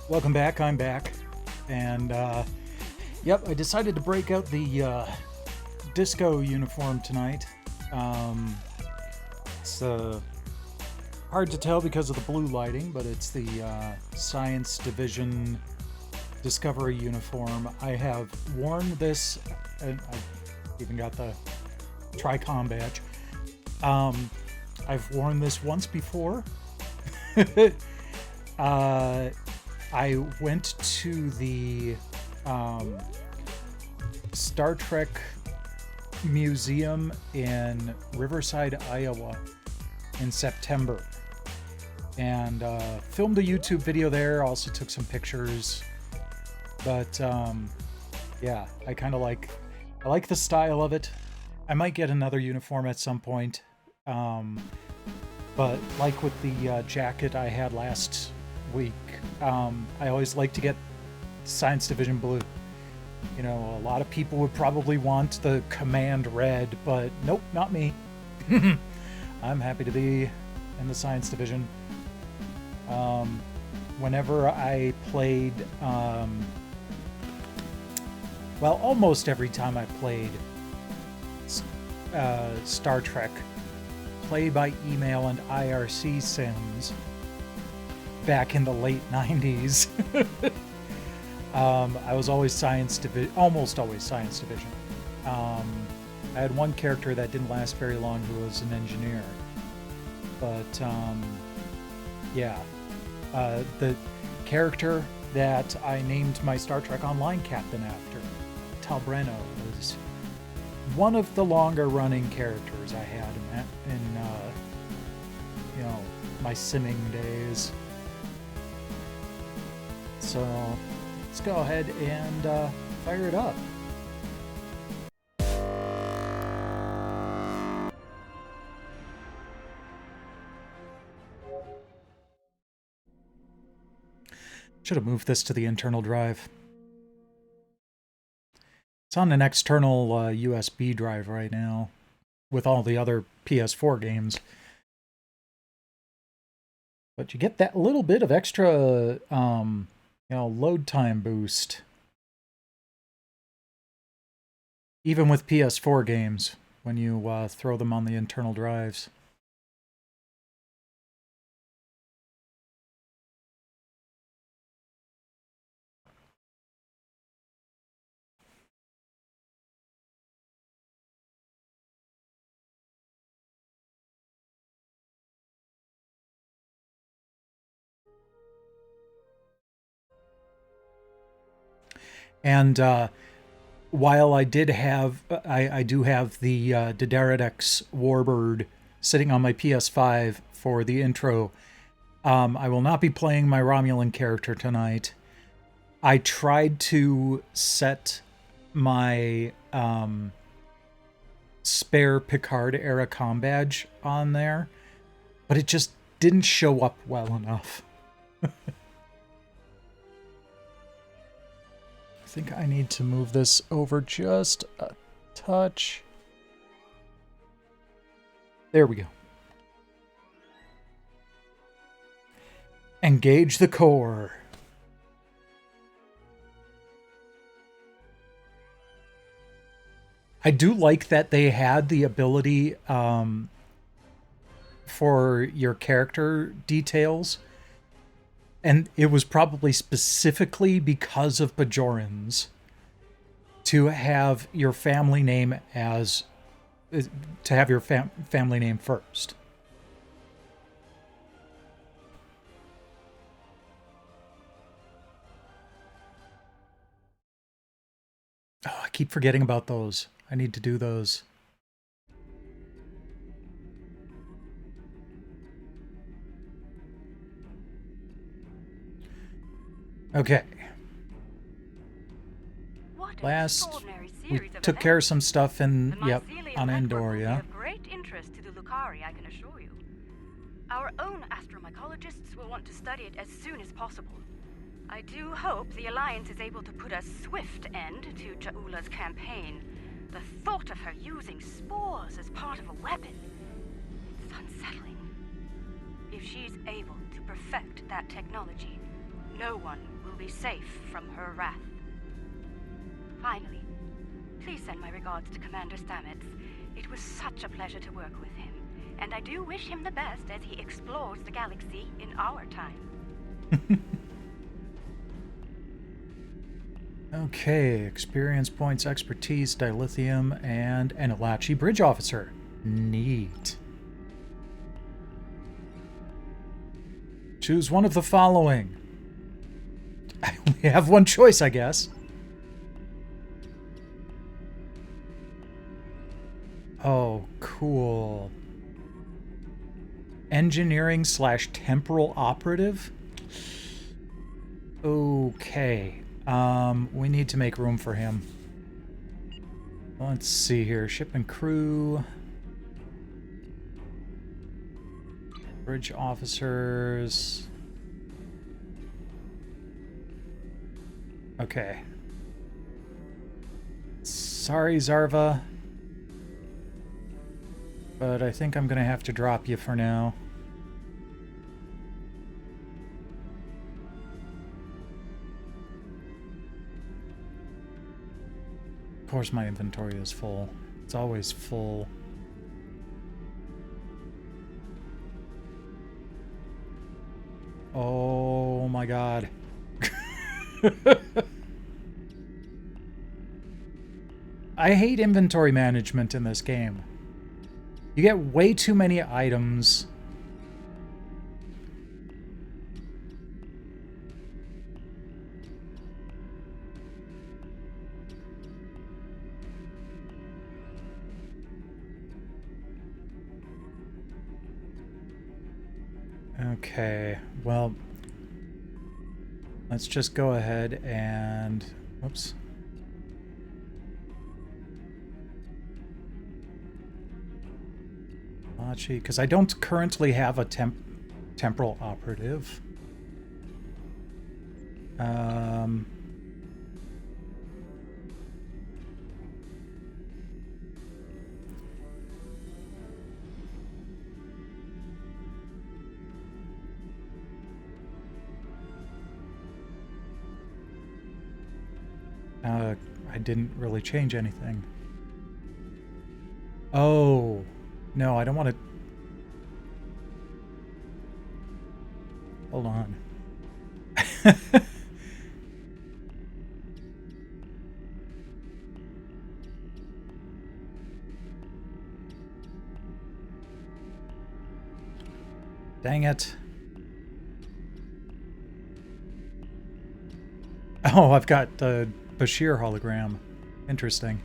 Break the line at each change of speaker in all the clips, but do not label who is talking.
Welcome back, I'm back. And, yep, I decided to break out the disco uniform tonight. It's hard to tell because of the blue lighting, but it's the Science Division Discovery uniform. I have worn this, and I even got the Tricom badge. I've worn this once before. I went to the Star Trek Museum in Riverside, Iowa in September, and filmed a YouTube video there. Also took some pictures, but yeah, I like the style of it. I might get another uniform at some point, but like with the jacket I had last week, I always like to get Science Division blue. You know, a lot of people would probably want the Command red, but nope, not me. I'm happy to be in the Science Division. Whenever I played, well, almost every time I played Star Trek, play by email and IRC sims, back in the late 90s. I was always almost always Science Division. I had one character that didn't last very long who was an engineer. But, yeah. The character that I named my Star Trek Online captain after, Tal Breno, was one of the longer running characters I had in you know, my simming days. So let's go ahead and fire it up. Should have moved this to the internal drive. It's on an external USB drive right now with all the other PS4 games. But you get that little bit of extra you know, load time boost. Even with PS4 games, when you throw them on the internal drives. And while I did have, I do have the Dideridex Warbird sitting on my PS5 for the intro, I will not be playing my Romulan character tonight. I tried to set my spare Picard era comm badge on there, but it just didn't show up well enough. I think I need to move this over just a touch. There we go. Engage the core. I do like that they had the ability for your character details. And it was probably specifically because of Bajorans to have your family name family name first. Oh, I keep forgetting about those. I need to do those. Okay. Last, we took care of some stuff in, on Andoria.
Of great interest to the Lucari, I can assure you. Our own astromycologists will want to study it as soon as possible. I do hope the Alliance is able to put a swift end to Ja'ula's campaign. The thought of her using spores as part of a weapon, it's unsettling. If she's able to perfect that technology, no one will be safe from her wrath. Finally, please send my regards to Commander Stamets. It was such a pleasure to work with him, and I do wish him the best as he explores the galaxy in our time.
Okay, experience points, expertise, dilithium, and an Elachi bridge officer. Neat. Choose one of the following. I only have one choice, I guess. Oh, cool. Engineering / temporal operative? Okay. We need to make room for him. Let's see here. Ship and crew. Bridge officers. Okay. Sorry, Zarva. But I think I'm gonna have to drop you for now. Of course my inventory is full. It's always full. Oh my god. I hate inventory management in this game. You get way too many items. Okay, well, let's just go ahead and, whoops. Because I don't currently have a temporal operative. I didn't really change anything. Oh, no, I don't want to... Hold on. Dang it. Oh, I've got the Bashir hologram. Interesting.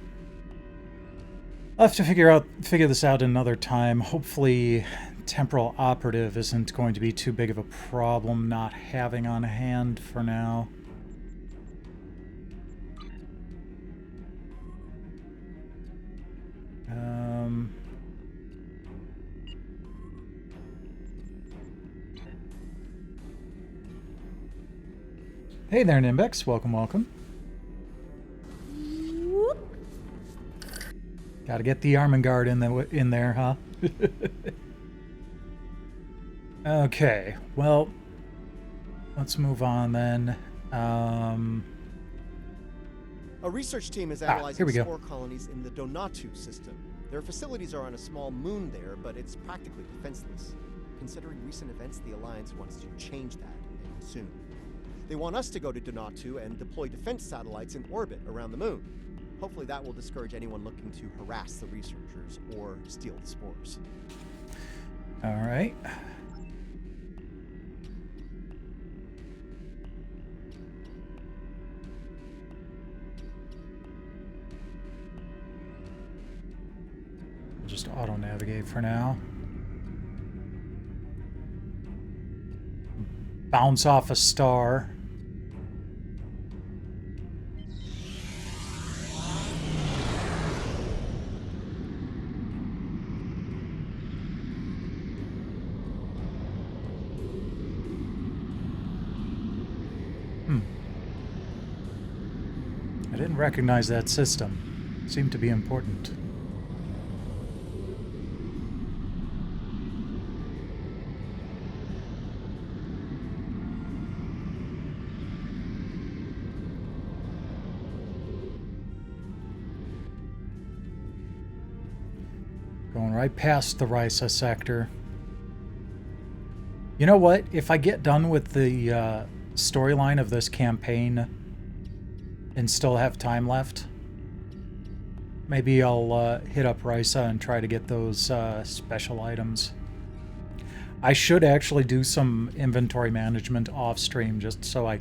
I'll have to figure this out another time. Hopefully temporal operative isn't going to be too big of a problem not having on hand for now. Hey there, Nimbex. Welcome, welcome. Gotta get the Armengard in there, huh? Okay, well, let's move on then.
A research team is analyzing spore colonies in the Donatu system. Their facilities are on a small moon there, but it's practically defenseless. Considering recent events, the Alliance wants to change that, and soon. They want us to go to Donatu and deploy defense satellites in orbit around the moon. Hopefully that will discourage anyone looking to harass the researchers or steal the spores.
All right. I'll just auto-navigate for now. Bounce off a star. I didn't recognize that system. It seemed to be important. Going right past the Risa sector. You know what? If I get done with the storyline of this campaign and still have time left, maybe I'll hit up Risa and try to get those special items. I should actually do some inventory management off stream just so I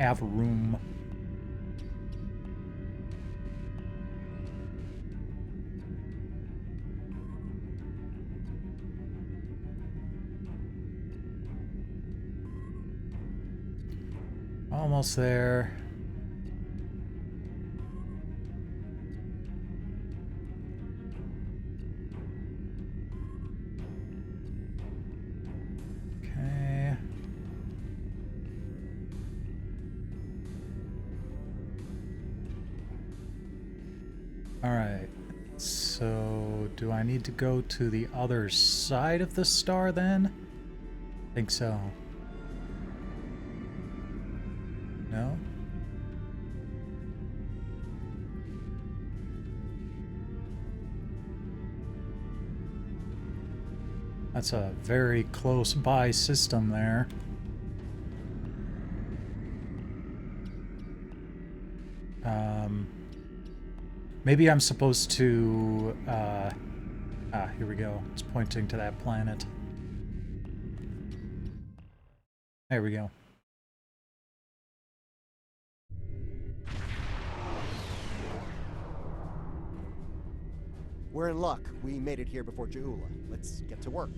have room. Almost there. Okay. All right. So, do I need to go to the other side of the star then? I think so. No? That's a very close by system there. Maybe I'm supposed to... here we go. It's pointing to that planet. There we go.
We're in luck. We made it here before Jaula. Let's get to work.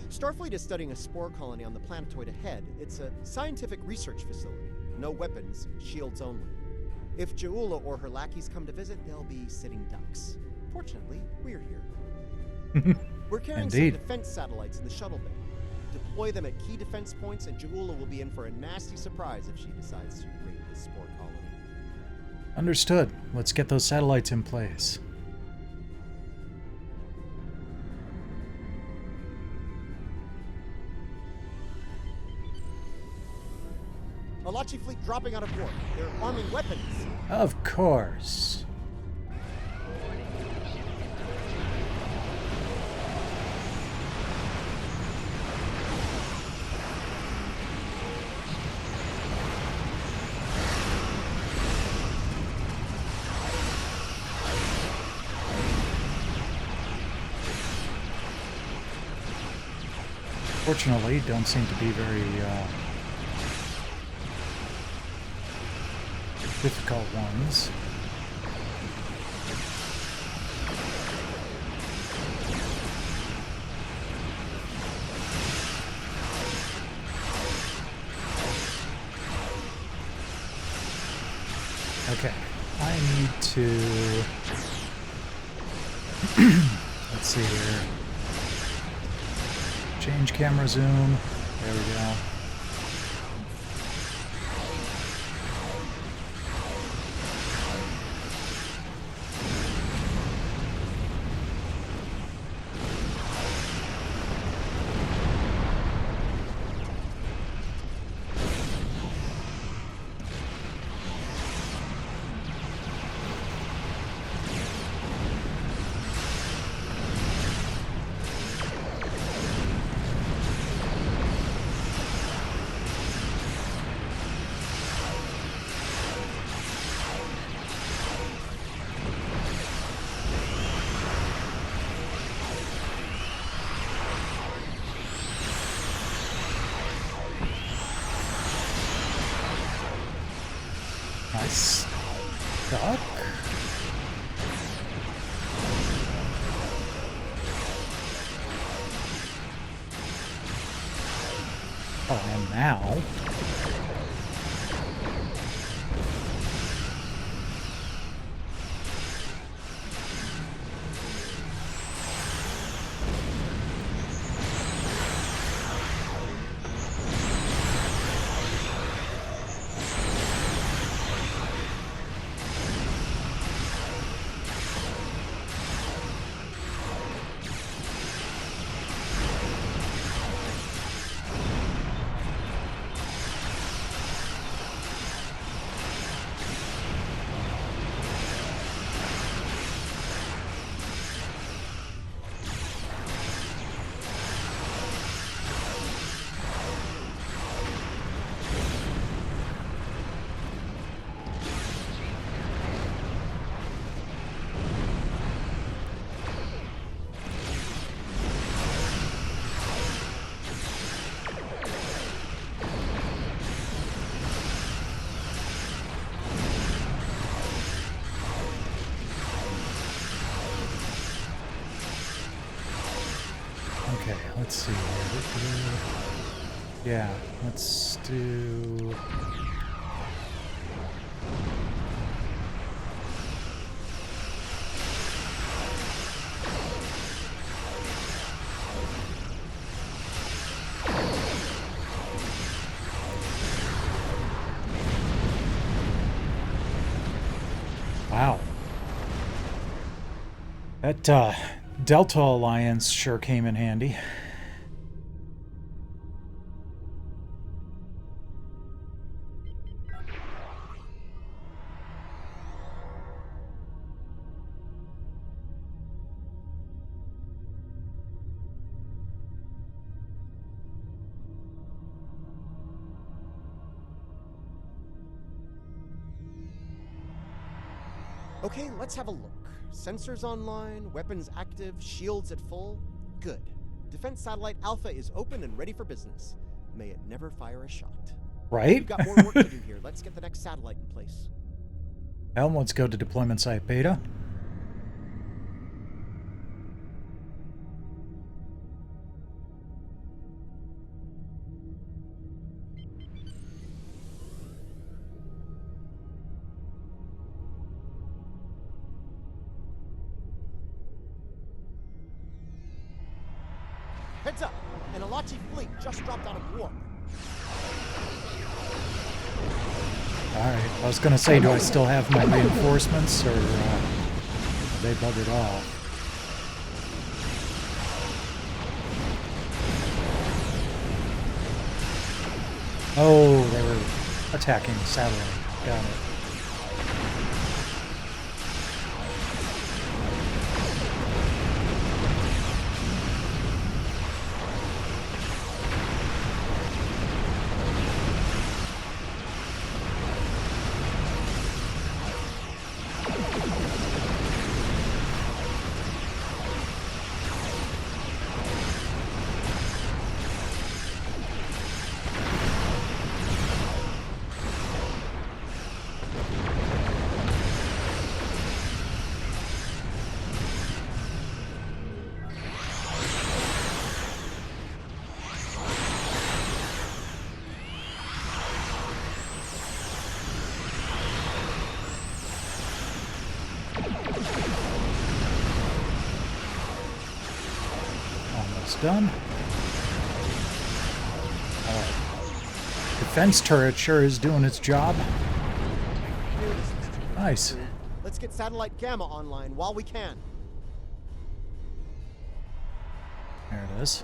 Starfleet is studying a spore colony on the planetoid ahead. It's a scientific research facility. No weapons, shields only. If Jaula or her lackeys come to visit, they'll be sitting ducks. Fortunately, we're here. We're carrying some defense satellites in the shuttle bay. Deploy them at key defense points, and Jaula will be in for a nasty surprise if she decides to raid this spore colony.
Understood. Let's get those satellites in place.
Alachi fleet dropping out of warp. They're arming weapons.
Of course. Fortunately, don't seem to be very difficult ones. Okay, I need to let's see here. Change camera zoom. There we go. Nice. Duck. Oh, and now... Let's see here. Yeah, let's do... Wow. That Delta Alliance sure came in handy.
Okay, let's have a look. Sensors online, weapons active, shields at full. Good. Defense Satellite Alpha is open and ready for business. May it never fire a shot.
Right?
We've got more work to do here. Let's get the next satellite in place.
Well, let's go to deployment site Beta.
Heads up! An Alachi fleet just dropped out of warp.
Alright, I was gonna say, do I still have my reinforcements, or they buggered off? Oh, they were attacking the satellite. Got it. Done. Alright. Defense turret sure is doing its job. Nice.
Let's get satellite Gamma online while we can.
There it is.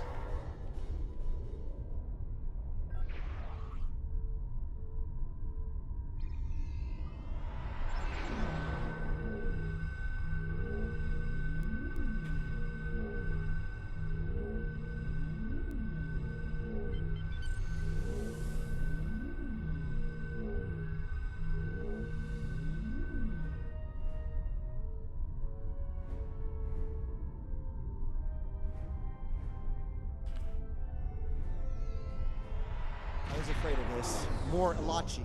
I was afraid of this. More Alachi.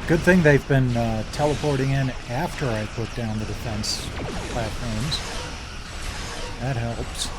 Good thing they've been teleporting in after I put down the defense platforms. That helps.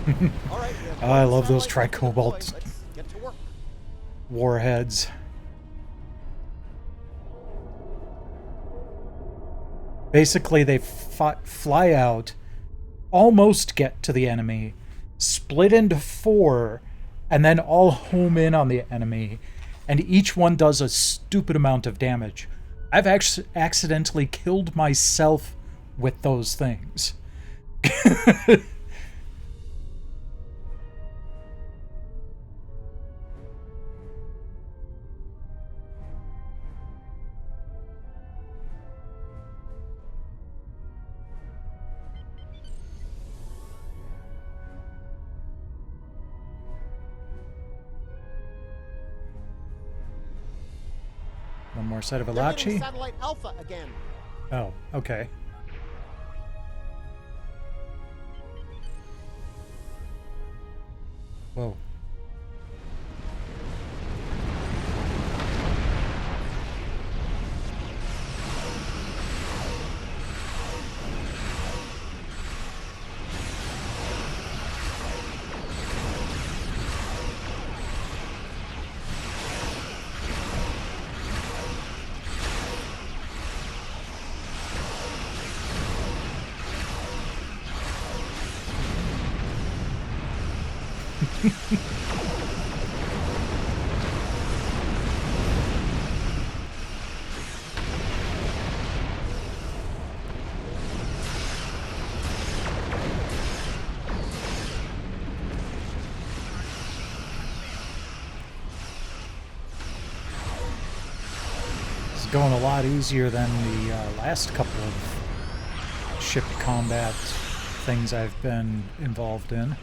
All right,
I love those
satellites
tricobalt
deployed. Let's get to work.
warheads. Basically, they fly out, almost get to the enemy, split into 4, and then all home in on the enemy, and each one does a stupid amount of damage. I've actually accidentally killed myself with those things. One more set of
They're hitting
Alachi.
satellite Alpha again.
Oh, okay. Whoa. It's going a lot easier than the last couple of ship combat things I've been involved in.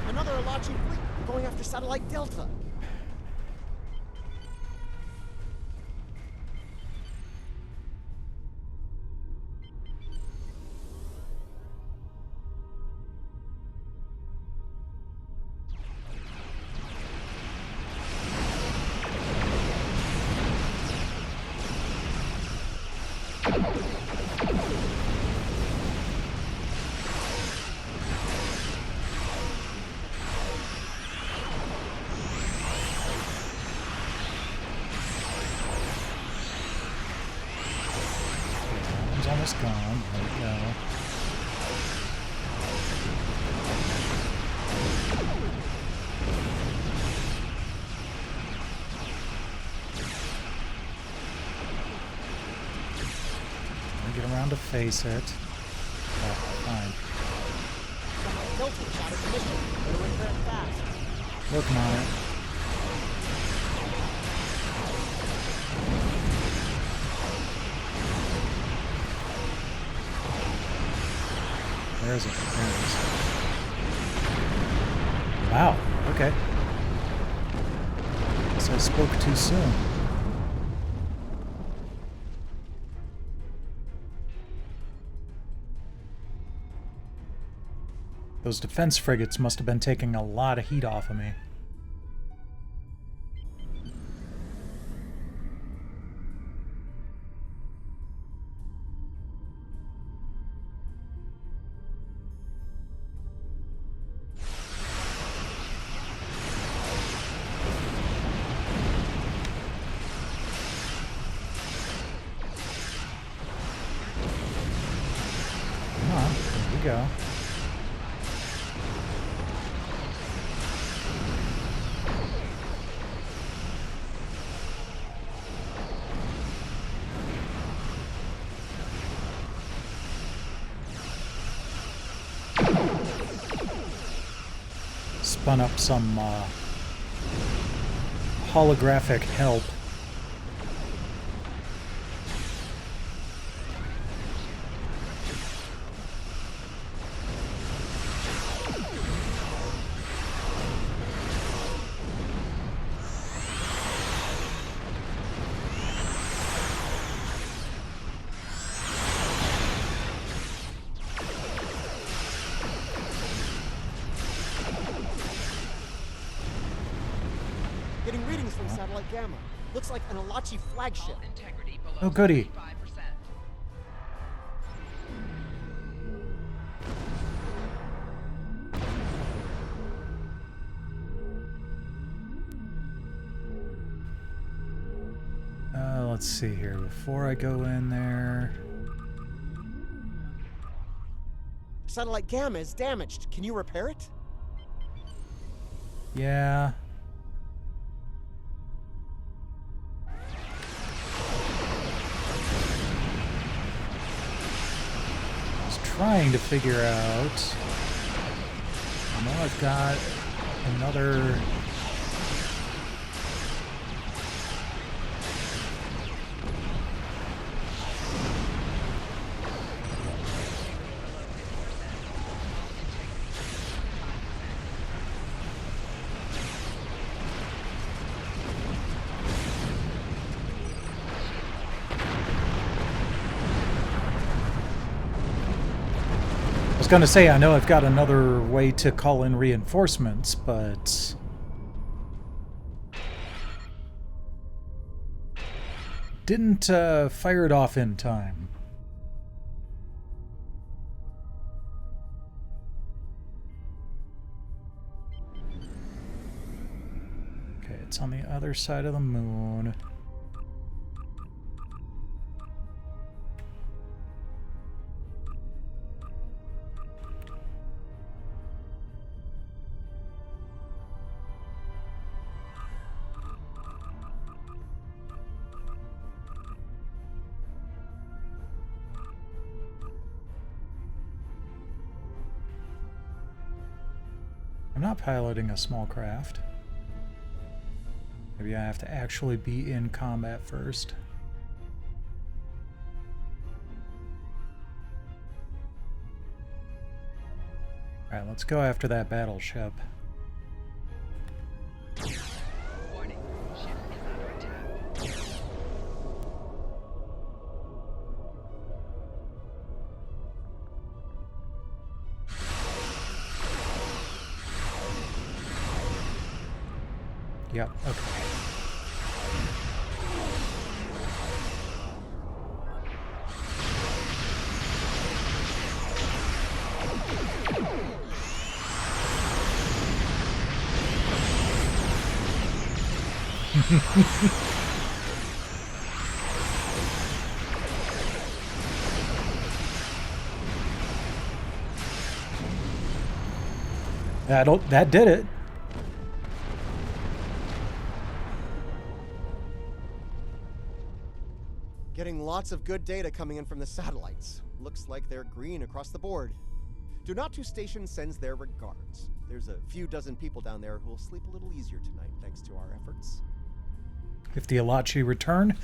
Another Alachi fleet going after satellite Delta.
One's almost gone. There we go. Get around to face it. Oh, fine.
Satellite Delta is out of mission. Better repair it fast.
Working on it. Where is it? There it is. Wow. Okay. Guess I spoke too soon. Those defense frigates must have been taking a lot of heat off of me. Come on, here we go. Spun up some holographic help.
Getting readings from satellite Gamma. Looks like an Alachi flagship.
Oh, goody. Let's see here. Before I go in there...
Satellite Gamma is damaged. Can you repair it?
Yeah. I was trying to figure out... I know I've got another... I was going to say, I know I've got another way to call in reinforcements, but... didn't fire it off in time. Okay, it's on the other side of the moon. I'm not piloting a small craft. Maybe I have to actually be in combat first. Alright, let's go after that battleship.
Warning, ship is under attack.
Yep, okay. That did it.
Getting lots of good data coming in from the satellites. Looks like they're green across the board. Donatu Station sends their regards. There's a few dozen people down there who'll sleep a little easier tonight thanks to our efforts.
If the Alachi return,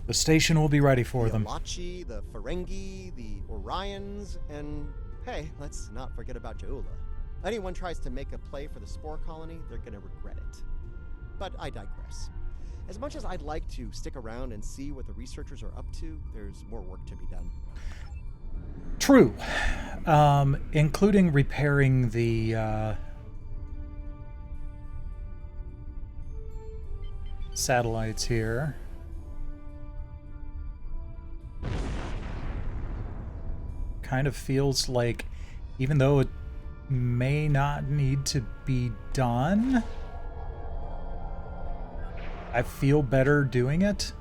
the station will be ready for them.
The Alachi, the Ferengi, the Orions, and hey, let's not forget about Jaula. Anyone tries to make a play for the Spore Colony, they're gonna regret it. But I digress. As much as I'd like to stick around and see what the researchers are up to, there's more work to be done.
True. Including repairing the satellites here. Kind of feels like, even though it may not need to be done, I feel better doing it.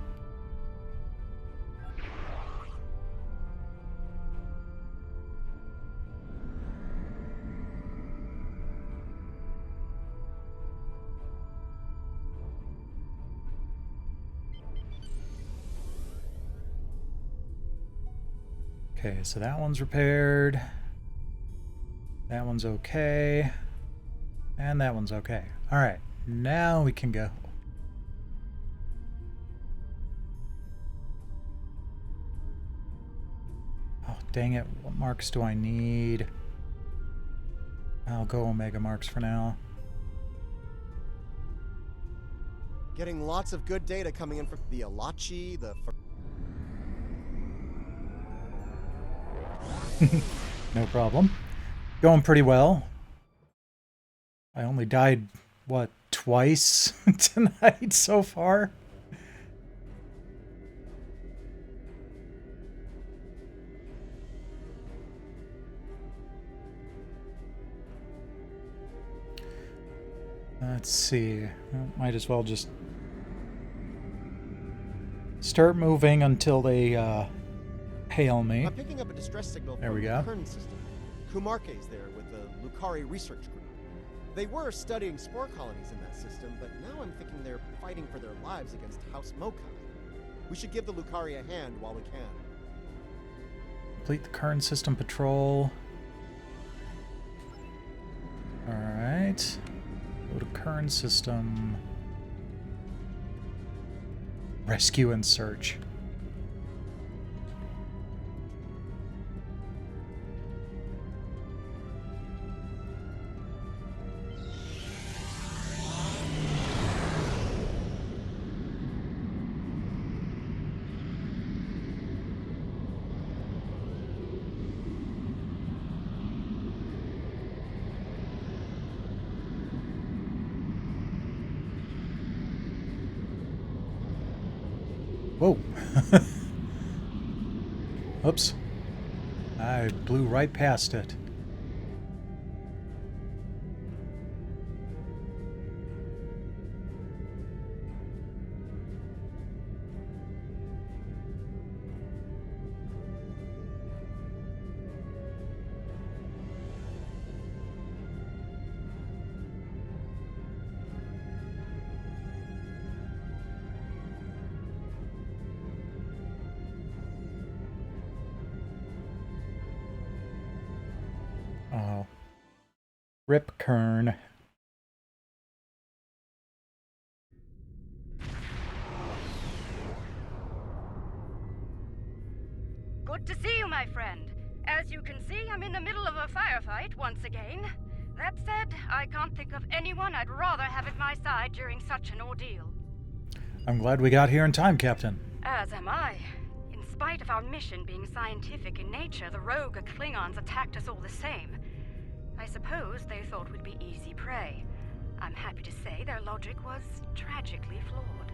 Okay, so that one's repaired. That one's okay. And that one's okay. All right, now we can go. Oh, dang it. What marks do I need? I'll go Omega marks for now.
Getting lots of good data coming in from the Alachi, the...
No problem. Going pretty well. I only died, what, twice tonight so far? Let's see. Might as well just start moving until they hail me.
I'm picking up a distress signal
There
from
we
the
go.
Kern system. Kumarke's there with the Lucari research group. They were studying spore colonies in that system, but now I'm thinking they're fighting for their lives against House Mokai. We should give the Lucari a hand while we can.
Complete the current system patrol. Alright. Go to current system. Rescue and search. Whoa. Oops. I blew right past it. Oh. Rip Kern.
Good to see you, my friend. As you can see, I'm in the middle of a firefight once again. That said, I can't think of anyone I'd rather have at my side during such an ordeal.
I'm glad we got here in time, Captain.
As am I. In spite of our mission being scientific in nature, the rogue Klingons attacked us all the same. I suppose they thought we'd be easy prey. I'm happy to say their logic was tragically flawed.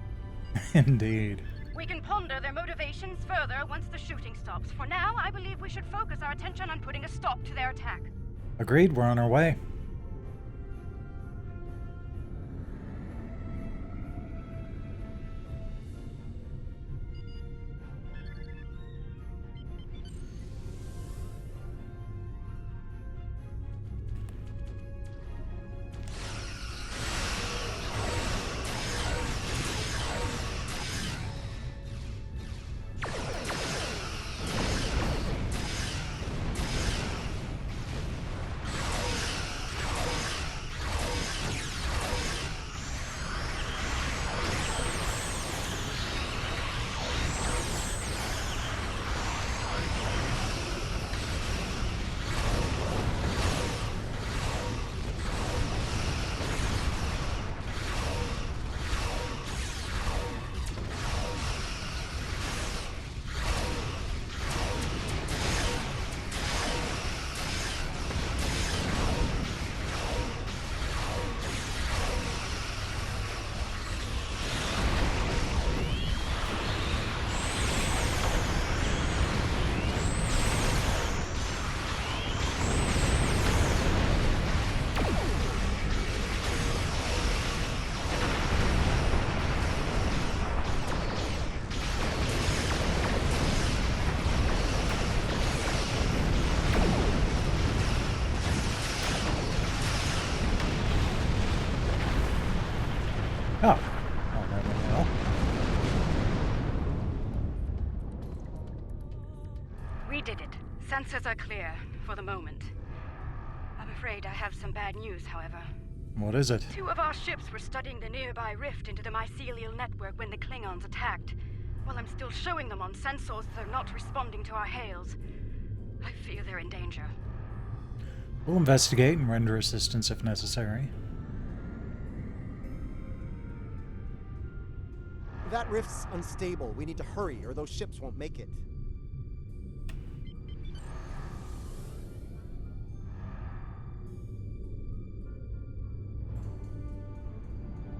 Indeed.
We can ponder their motivations further once the shooting stops. For now, I believe we should focus our attention on putting a stop to their attack.
Agreed, we're on our way. Oh. Oh, that went well.
We did it. Sensors are clear, for the moment. I'm afraid I have some bad news, however.
What is it?
2 of our ships were studying the nearby rift into the mycelial network when the Klingons attacked. While I'm still showing them on sensors, they're not responding to our hails. I fear they're in danger.
We'll investigate and render assistance if necessary.
That rift's unstable. We need to hurry, or those ships won't make it.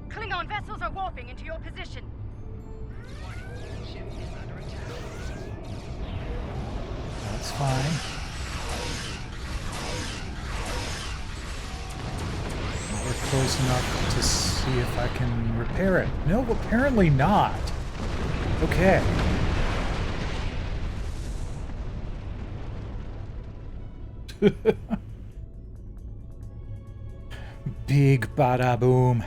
Klingon vessels are warping into your position.
Warning, ship is under attack.
That's fine. We're close enough to see if I can repair it. No, apparently not. Okay. Big bada boom.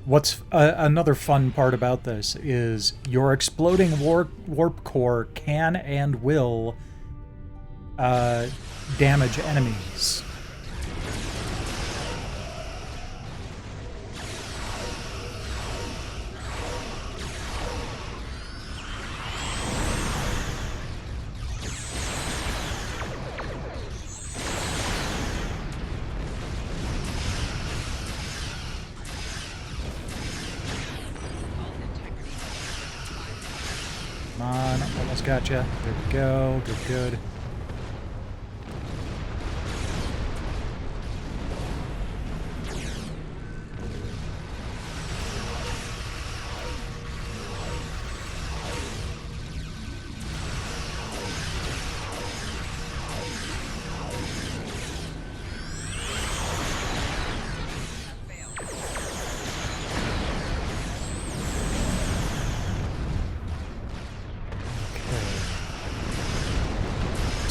What's another fun part about this is your exploding warp core can and will damage enemies. Come on, almost gotcha. There we go. Good, good.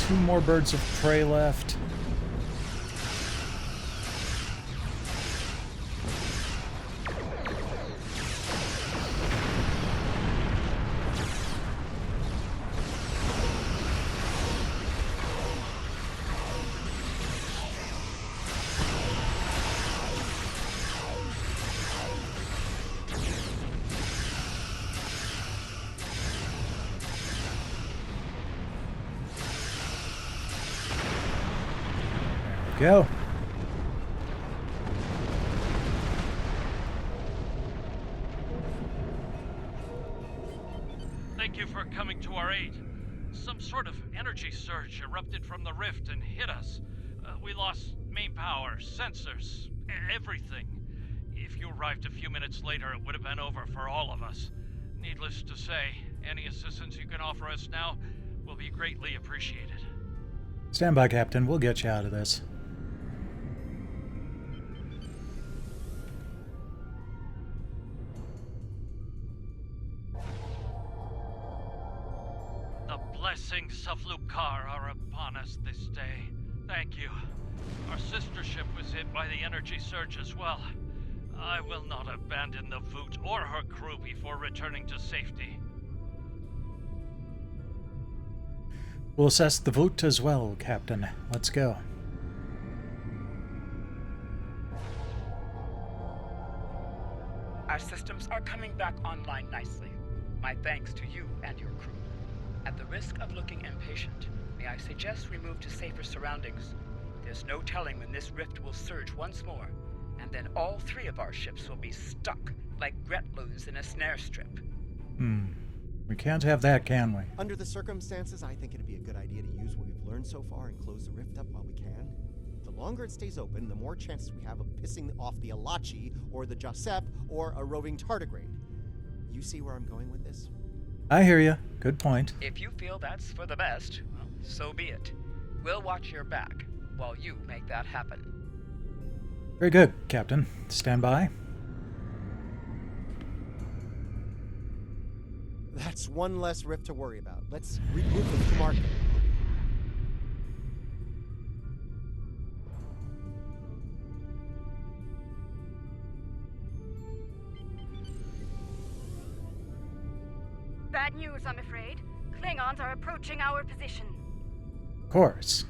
Two more birds of prey left. Go.
Thank you for coming to our aid. Some sort of energy surge erupted from the rift and hit us. We lost main power, sensors, everything. If you arrived a few minutes later, it would have been over for all of us. Needless to say, any assistance you can offer us now will be greatly appreciated.
Stand by, Captain. We'll get you out of this.
The blessings of Lucar are upon us this day. Thank you. Our sister ship was hit by the energy surge as well. I will not abandon the Voot or her crew before returning to safety.
We'll assess the Voot as well, Captain. Let's go.
Our systems are coming back online nicely. My thanks to you and your crew. At the risk of looking impatient, may I suggest we move to safer surroundings? There's no telling when this rift will surge once more, and then all three of our ships will be stuck like Gretloons in a snare strip.
We can't have that, can we?
Under the circumstances, I think it'd be a good idea to use what we've learned so far and close the rift up while we can. The longer it stays open, the more chances we have of pissing off the Alachi, or the Josep, or a roving tardigrade. You see where I'm going with this?
I hear you. Good point.
If you feel that's for the best, well, so be it. We'll watch your back while you make that happen.
Very good, Captain. Stand by.
That's one less rift to worry about. Let's regroup with the market.
Bad news, I'm afraid. Klingons are approaching our position.
Of course.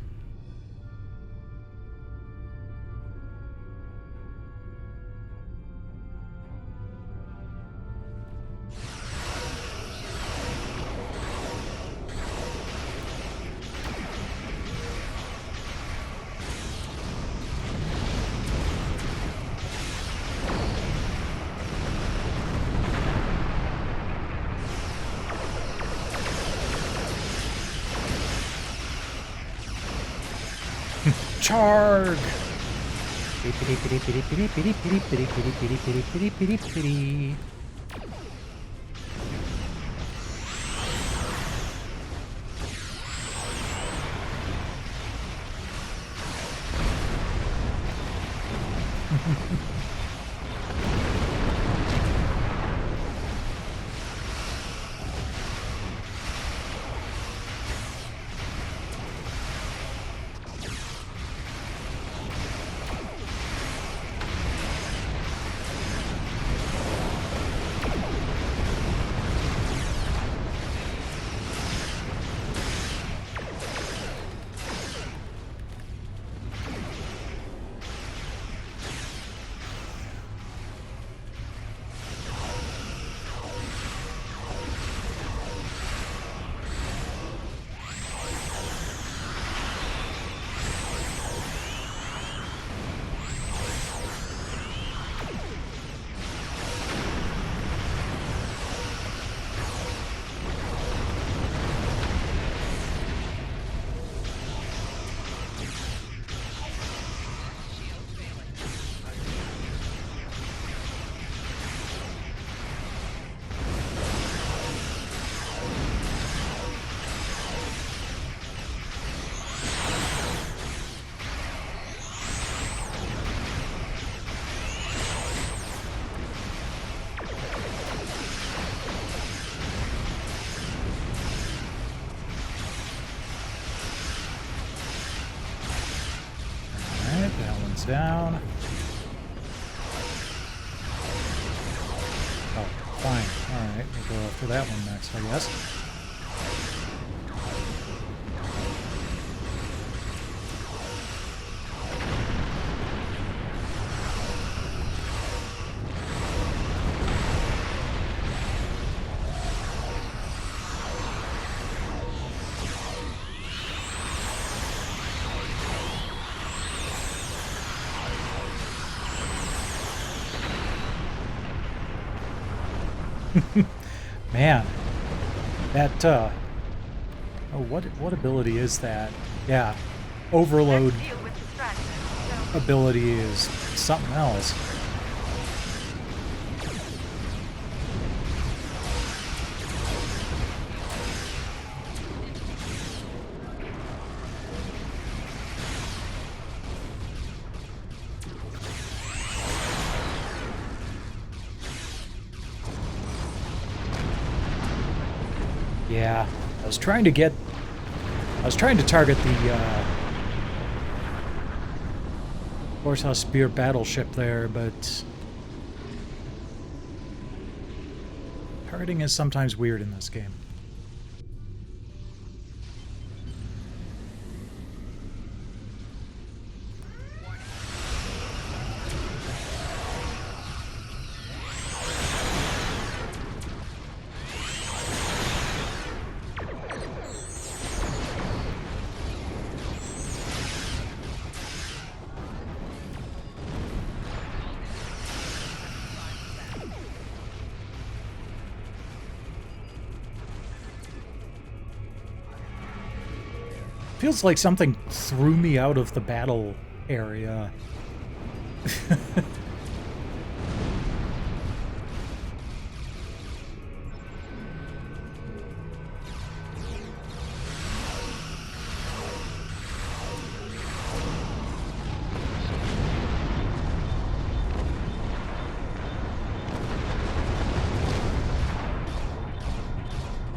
Charg! Down. Oh, fine. Alright, we'll go after that one next, I guess. Man, that oh, what ability is that? Yeah, overload ability is something else. Yeah, I was trying to target the Warsaw Spear battleship there, but targeting is sometimes weird in this game. Feels like something threw me out of the battle area.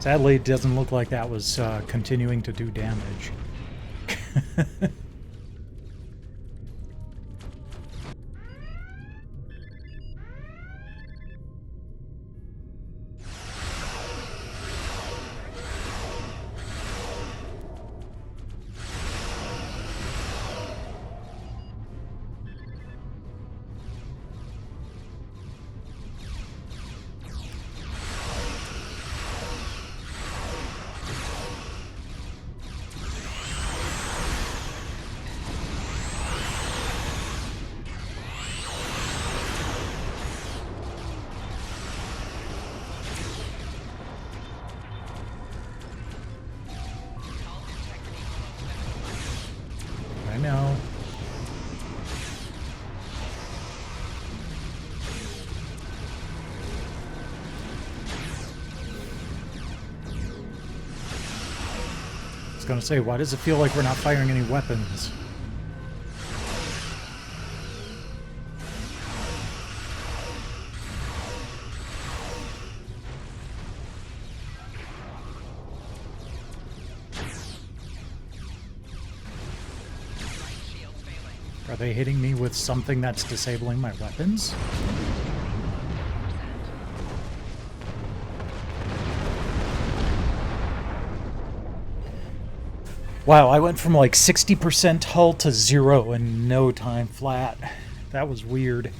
Sadly, it doesn't look like that was continuing to do damage. gonna say, why does it feel like we're not firing any weapons? Are they hitting me with something that's disabling my weapons? Wow, I went from like 60% hull to 0 in no time flat. That was weird.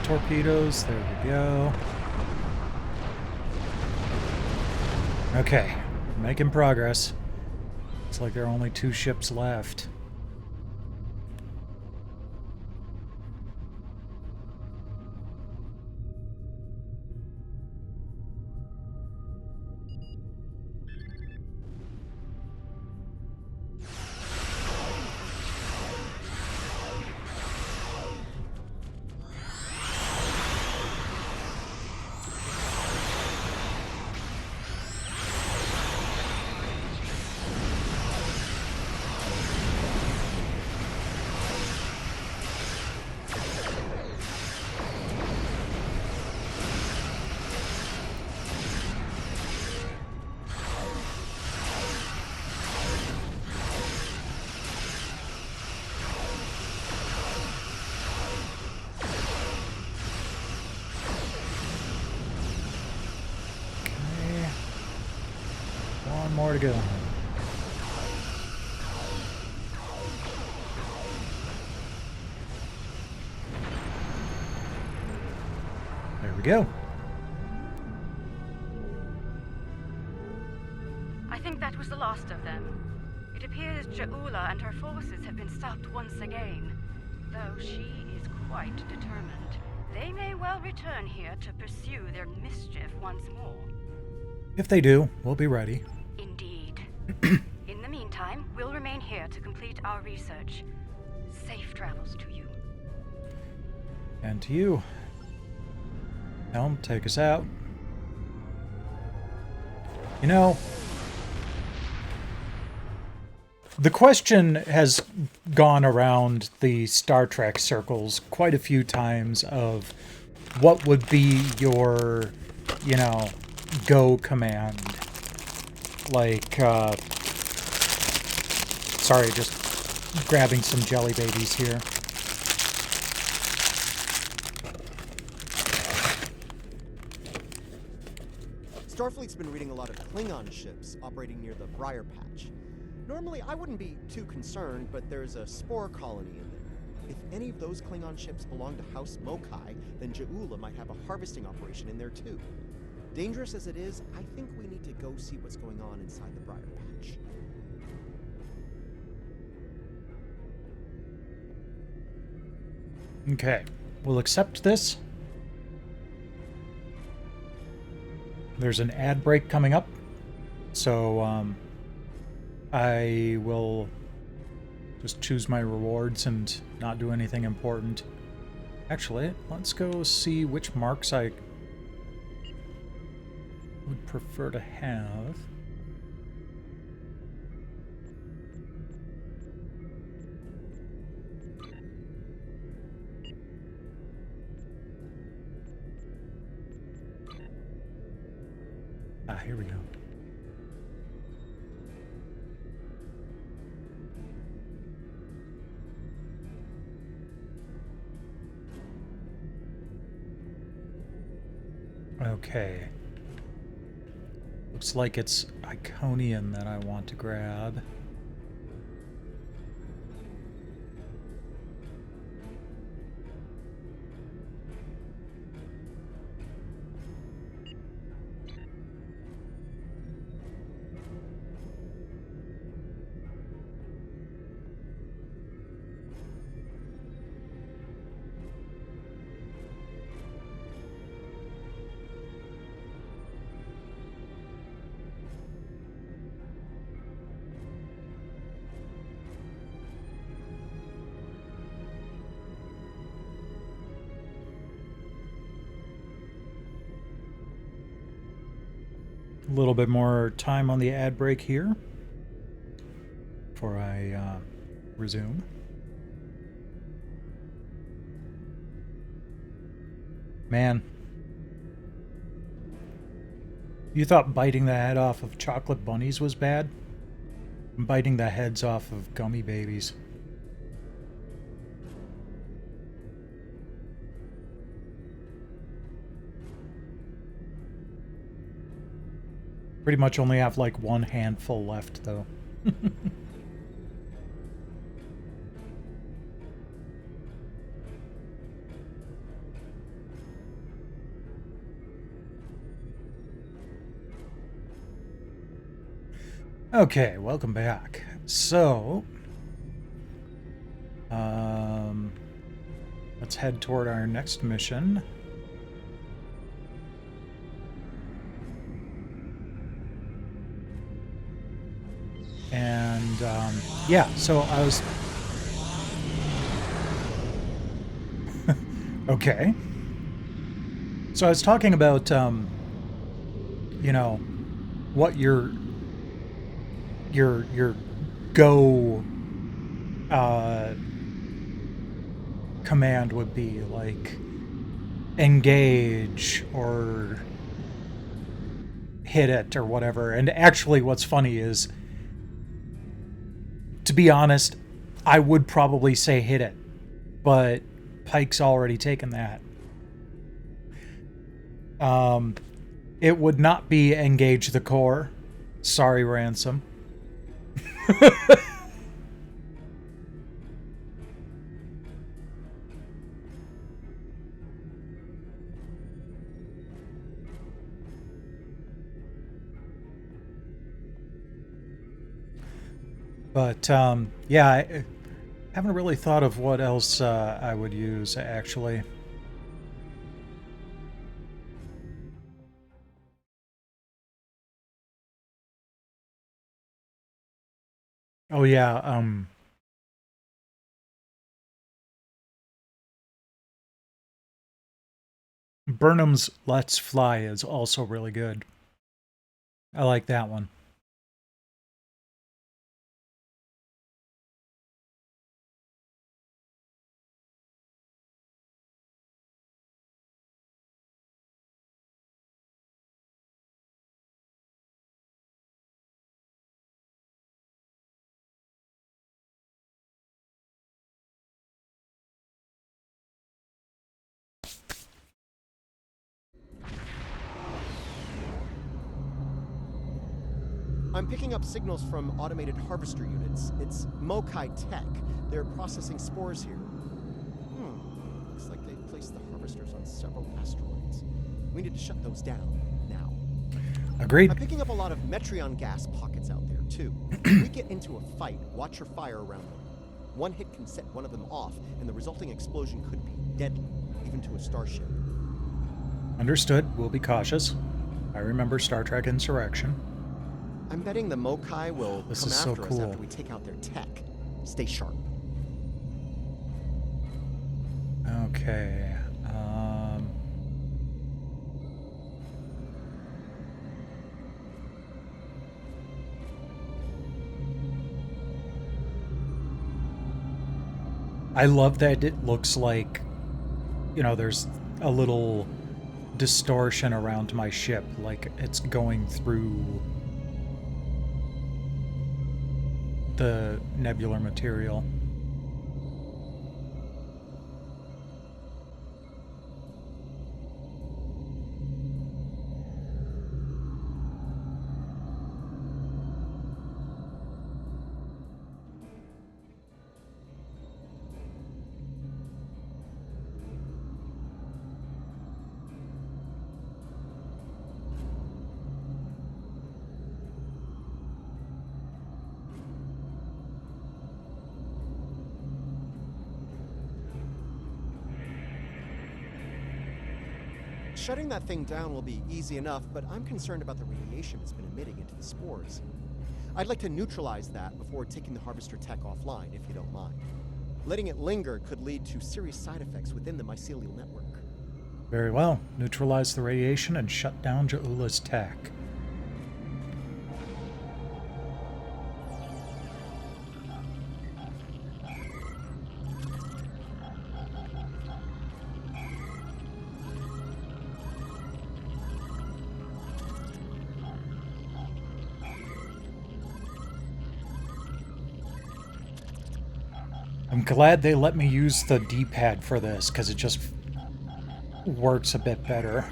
Torpedoes, there we go. Okay, making progress. Looks like there are only 2 ships left. More to go. There we go.
I think that was the last of them. It appears Ja'ula and her forces have been stopped once again, though she is quite determined. They may well return here to pursue their mischief once more.
If they do, we'll be ready.
Indeed. In the meantime, we'll remain here to complete our research. Safe travels to you.
And to you. Helm, take us out. You know, the question has gone around the Star Trek circles quite a few times of what would be your, you know, go command. Like, sorry, just grabbing some jelly babies here.
Starfleet's been reading a lot of Klingon ships operating near the Briar Patch. Normally, I wouldn't be too concerned, but there's a spore colony in there. If any of those Klingon ships belong to House Mokai, then Ja'ula might have a harvesting operation in there too. Dangerous as it is, I think we need to go see what's going on inside the Briar Patch.
Okay, we'll accept this. There's an ad break coming up, so I will just choose my rewards and not do anything important. Actually, let's go see which marks I would prefer to have. Here we go. Okay. Looks like it's Iconian that I want to grab. A little bit more time on the ad break here before I resume. Man, you thought biting the head off of chocolate bunnies was bad? I'm biting the heads off of gummy babies. Pretty much only have like one handful left, though. Okay, welcome back. So, let's head toward our next mission. And, yeah, so I was... Okay. So I was talking about, you know, what your go command would be, like engage or hit it or whatever. And actually what's funny is, to be honest, I would probably say hit it, but Pike's already taken that. It would not be engage the core. Sorry, Ransom. But, yeah, I haven't really thought of what else I would use, actually. Oh, yeah, Burnham's Let's Fly is also really good. I like that one.
I'm picking up signals from automated harvester units. It's Mokai Tech. They're processing spores here. Looks like they've placed the harvesters on several asteroids. We need to shut those down now.
Agreed.
I'm picking up a lot of Metreon gas pockets out there, too. If we get into a fight, watch your fire around them. One hit can set one of them off, and the resulting explosion could be deadly, even to a starship.
Understood. We'll be cautious. I remember Star Trek Insurrection.
I'm betting the Mokai will
This
come
is so
after us
cool.
after we take out their tech. Stay sharp.
Okay. I love that it looks like, you know, there's a little distortion around my ship, like it's going through the nebular material.
Shutting that thing down will be easy enough, but I'm concerned about the radiation it's been emitting into the spores. I'd like to neutralize that before taking the harvester tech offline, if you don't mind. Letting it linger could lead to serious side effects within the mycelial network.
Very well. Neutralize the radiation and shut down Jaula's tech. I'm glad they let me use the D-pad for this, because it just works a bit better.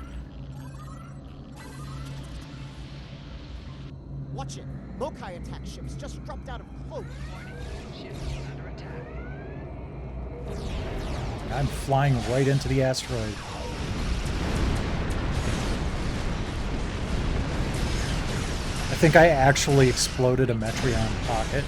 Watch it! Mokai attack ships just dropped out of cloak!
Ship is under attack.
I'm flying right into the asteroid. I think I actually exploded a Metreon pocket.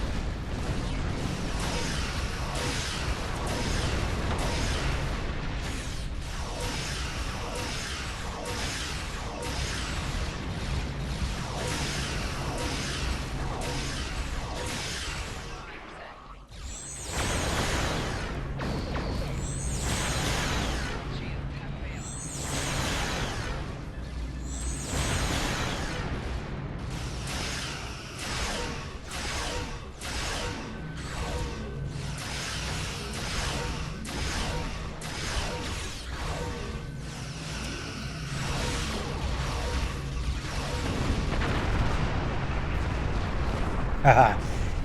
Haha.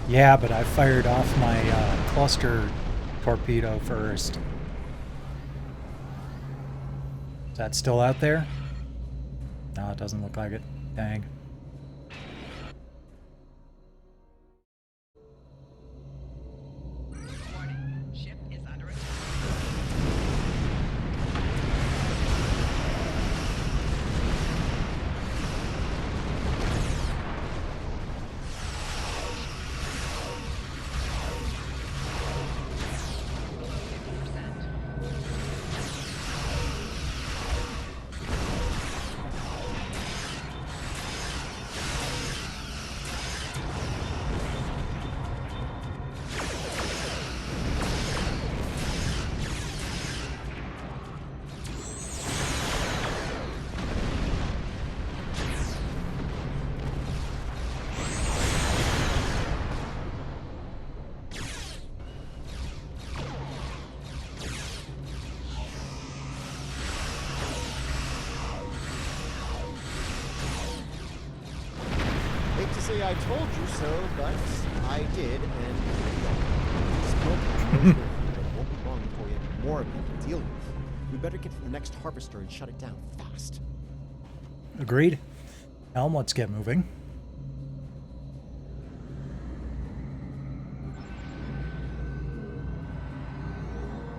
Yeah, but I fired off my cluster torpedo first. Is that still out there? No, it doesn't look like it. Dang.
Warning. Ship is under attack.
Hate to say I told you so, but I did, and smoke won't be long before you have more of them to deal with. We better get to the next harvester and shut it down fast.
Agreed. Helm, let's get moving.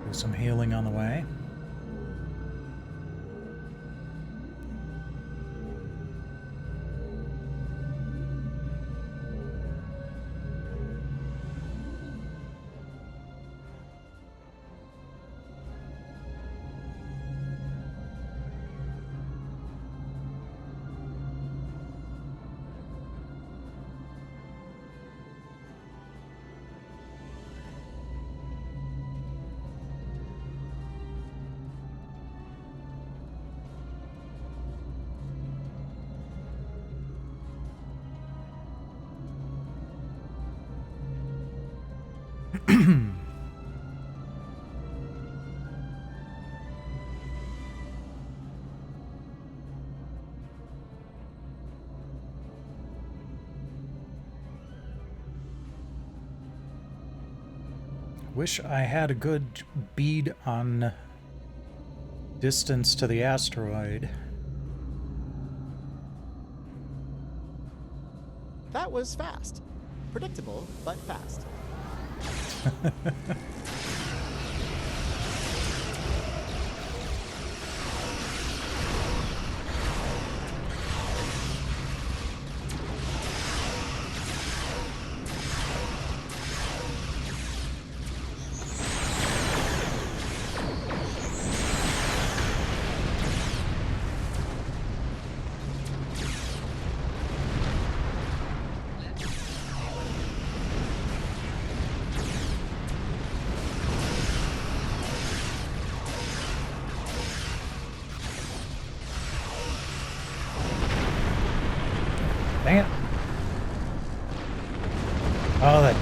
Do some healing on the way. Wish I had a good bead on distance to the asteroid.
That was fast. Predictable, but fast.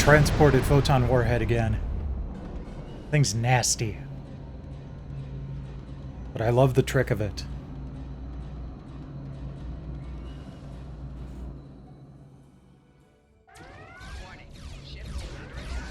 transported photon warhead again. Thing's nasty. But I love the trick of it.
Warning. Ship is under attack.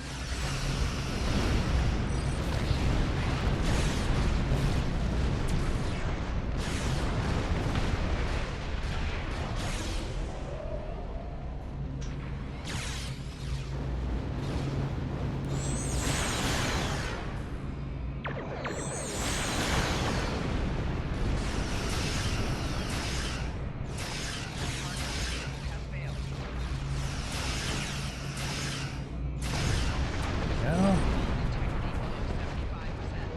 Have failed.
Yeah.
Integrity below 75%.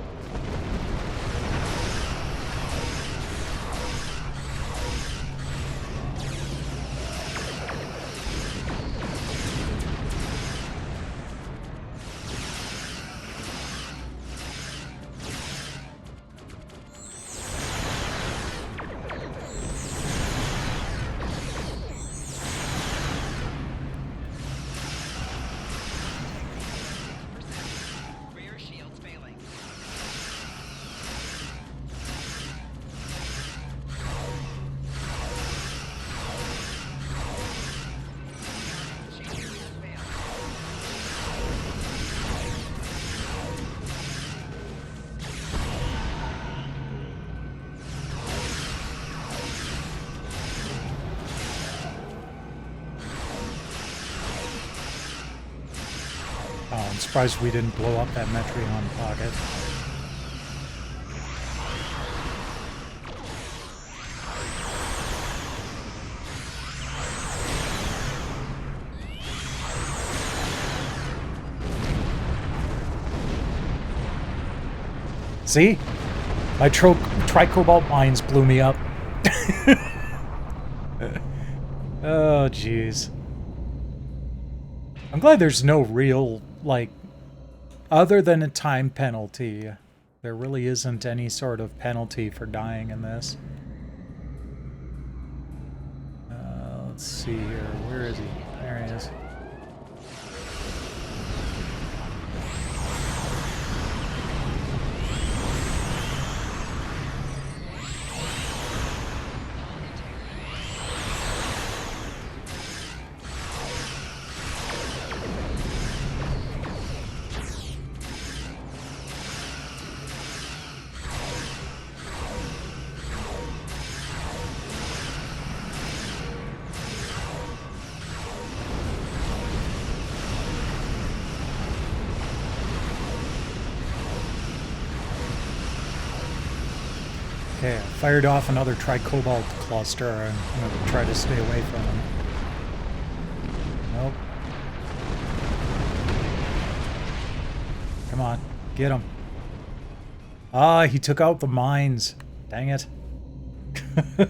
Rear shields failing. Chandelier failed.
Oh, I'm surprised we didn't blow up that Metreon pocket. See? My tricobalt mines blew me up. Oh, jeez. I'm glad there's no real, like, other than a time penalty, there really isn't any sort of penalty for dying in this. Let's see here. Where is he? There he is. Okay, I fired off another tricobalt cluster. I'm going to try to stay away from him. Nope. Come on, get him. Ah, he took out the mines. Dang it. There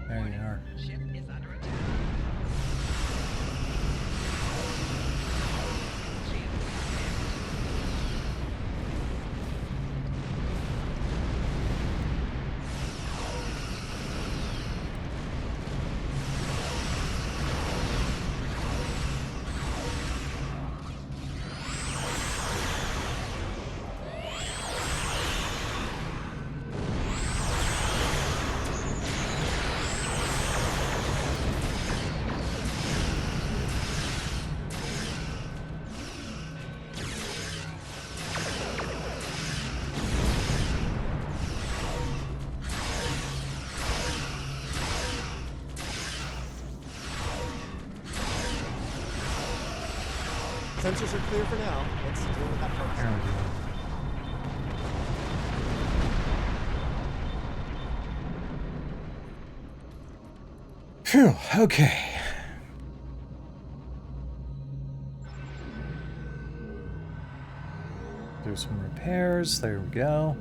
you are.
Ship is under attack.
Sensors are clear for now. Let's deal with that first.
There we go. Phew, okay. Do some repairs. There we go.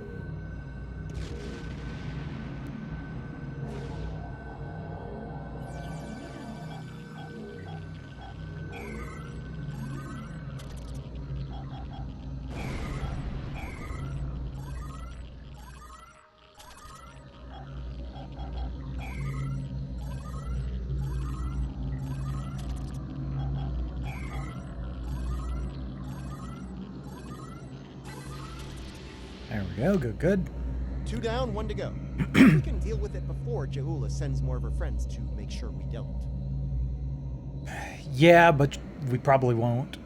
There we go. Good, good.
2 down, 1 to go. Maybe we can deal with it before Jaula sends more of her friends to make sure we don't.
Yeah, but we probably won't.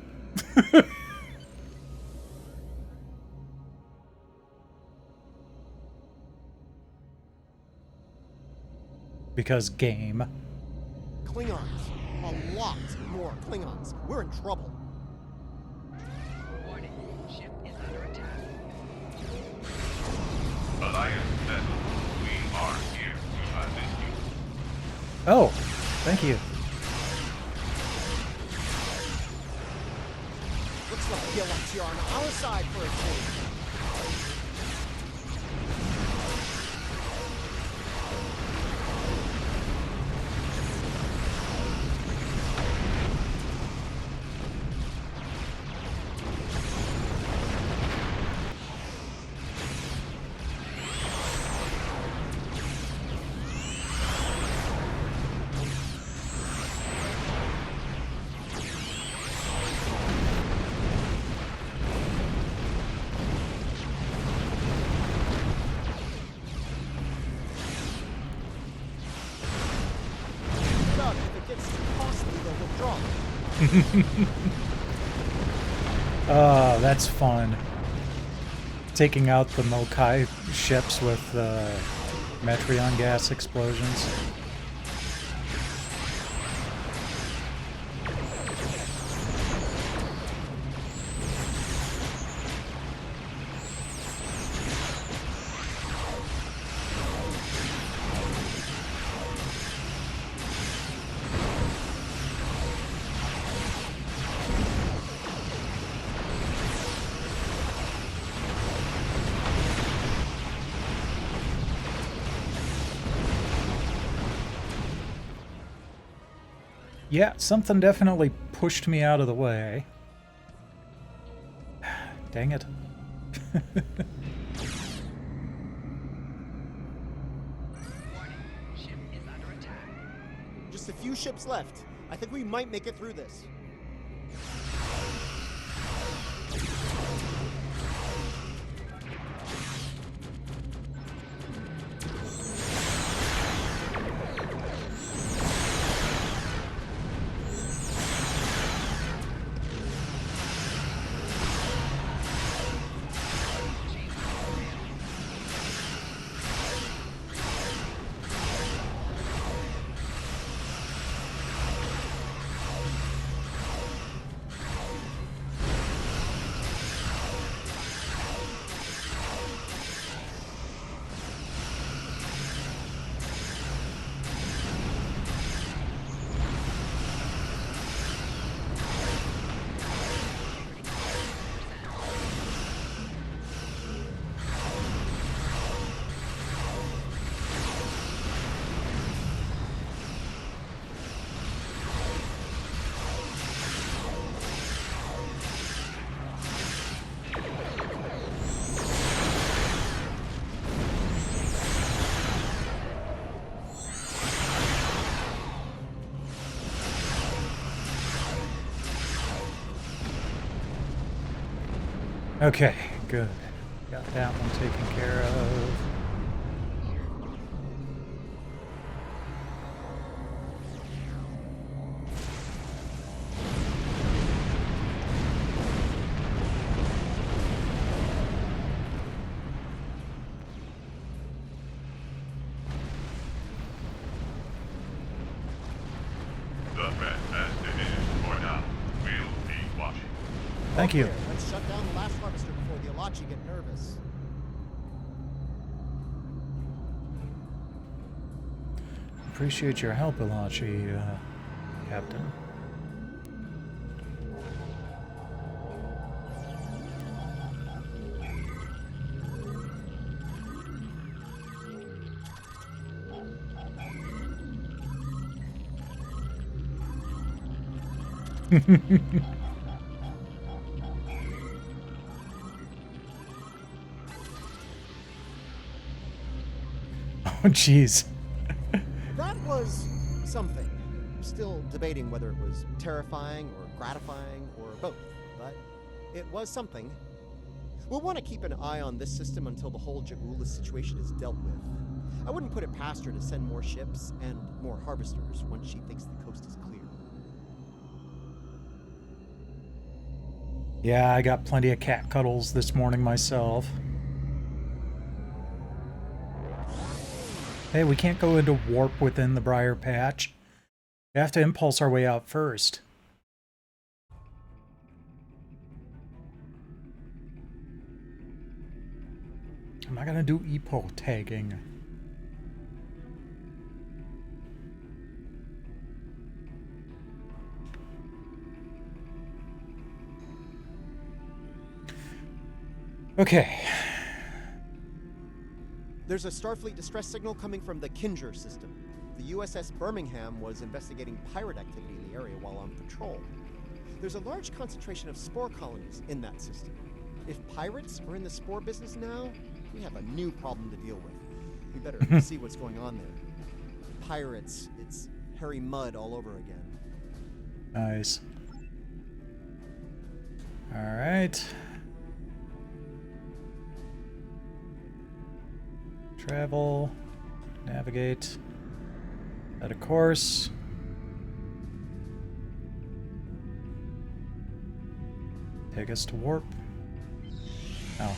Because game.
Klingons. A lot more Klingons. We're in trouble.
Warning, ship is under attack.
Alliance vessel, we are here to assist you.
Oh, thank you.
Looks like DLCember on our side for a change.
Oh, that's fun. Taking out the Mokai ships with Metreon gas explosions. Yeah, something definitely pushed me out of the way. Dang it.
Warning, ship is under attack.
Just a few ships left. I think we might make it through this.
Okay, good. Got that one taken care of.
The Red Master is for now. We'll be watching.
Thank you.
Okay, let's shut down the last harvester before the Alachi get nervous.
Appreciate your help, Ilachi, Captain. Oh, jeez.
That was something. I'm still debating whether it was terrifying or gratifying or both, but it was something. We'll want to keep an eye on this system until the whole Jagula situation is dealt with. I wouldn't put it past her to send more ships and more harvesters once she thinks the coast is clear.
Yeah, I got plenty of cat cuddles this morning myself. Hey, we can't go into warp within the Briar Patch. We have to impulse our way out first. I'm not gonna do EPO tagging. Okay.
There's a Starfleet distress signal coming from the Kinger system. The USS Birmingham was investigating pirate activity in the area while on patrol. There's a large concentration of spore colonies in that system. If pirates are in the spore business now, we have a new problem to deal with. We better see what's going on there. Pirates, it's hairy mud all over again.
Nice. All right. Travel, navigate, set a course. Take us to warp. Oh,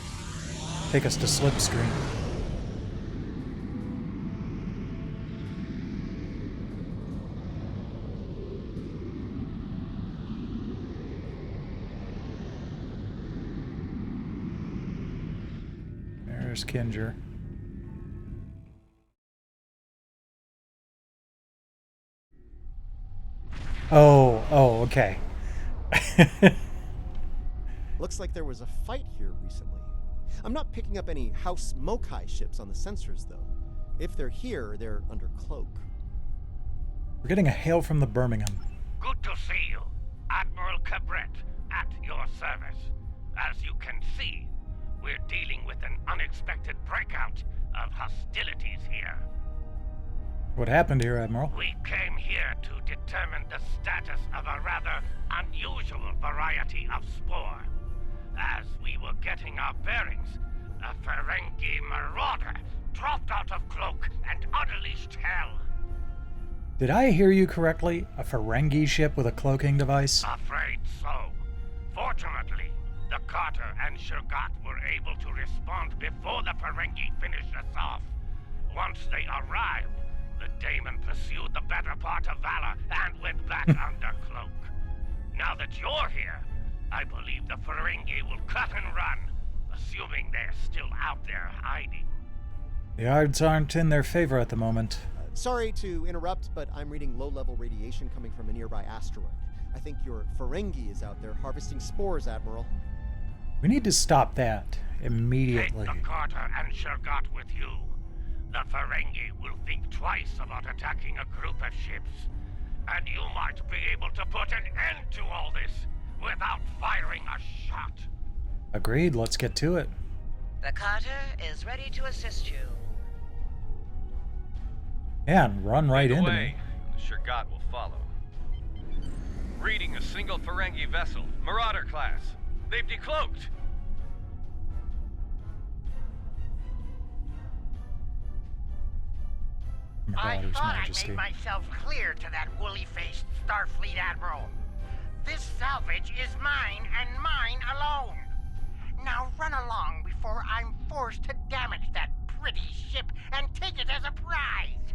take us to slipstream. There's Kinger. Oh, okay.
Looks like there was a fight here recently. I'm not picking up any House Mokai ships on the sensors, though. If they're here, they're under cloak.
We're getting a hail from the Birmingham.
Good to see you. Admiral Cabret, at your service. As you can see, we're dealing with an unexpected breakout of hostilities here.
What happened here, Admiral?
We came here to determine the status of a rather unusual variety of spore. As we were getting our bearings, a Ferengi marauder dropped out of cloak and unleashed hell.
Did I hear you correctly? A Ferengi ship with a cloaking device?
Afraid so. Fortunately, the Carter and Shergat were able to respond before the Ferengi finished us off. Once they arrived, the Daemon pursued the better part of Valor and went back under cloak. Now that you're here, I believe the Ferengi will cut and run, assuming they're still out there hiding.
The odds aren't in their favor at the moment.
Sorry to interrupt, but I'm reading low-level radiation coming from a nearby asteroid. I think your Ferengi is out there harvesting spores, Admiral.
We need to stop that immediately.
Take the Carter and Shergat with you. The Ferengi will think twice about attacking a group of ships, and you might be able to put an end to all this without firing a shot.
Agreed, let's get to it.
The Carter is ready to assist you.
Yeah, and run right into me.
The Shergat will follow. Reading a single Ferengi vessel, Marauder class. They've decloaked.
I
Marauders
thought
Majesty.
I made myself clear to that woolly-faced Starfleet Admiral. This salvage is mine and mine alone. Now run along before I'm forced to damage that pretty ship and take it as a prize.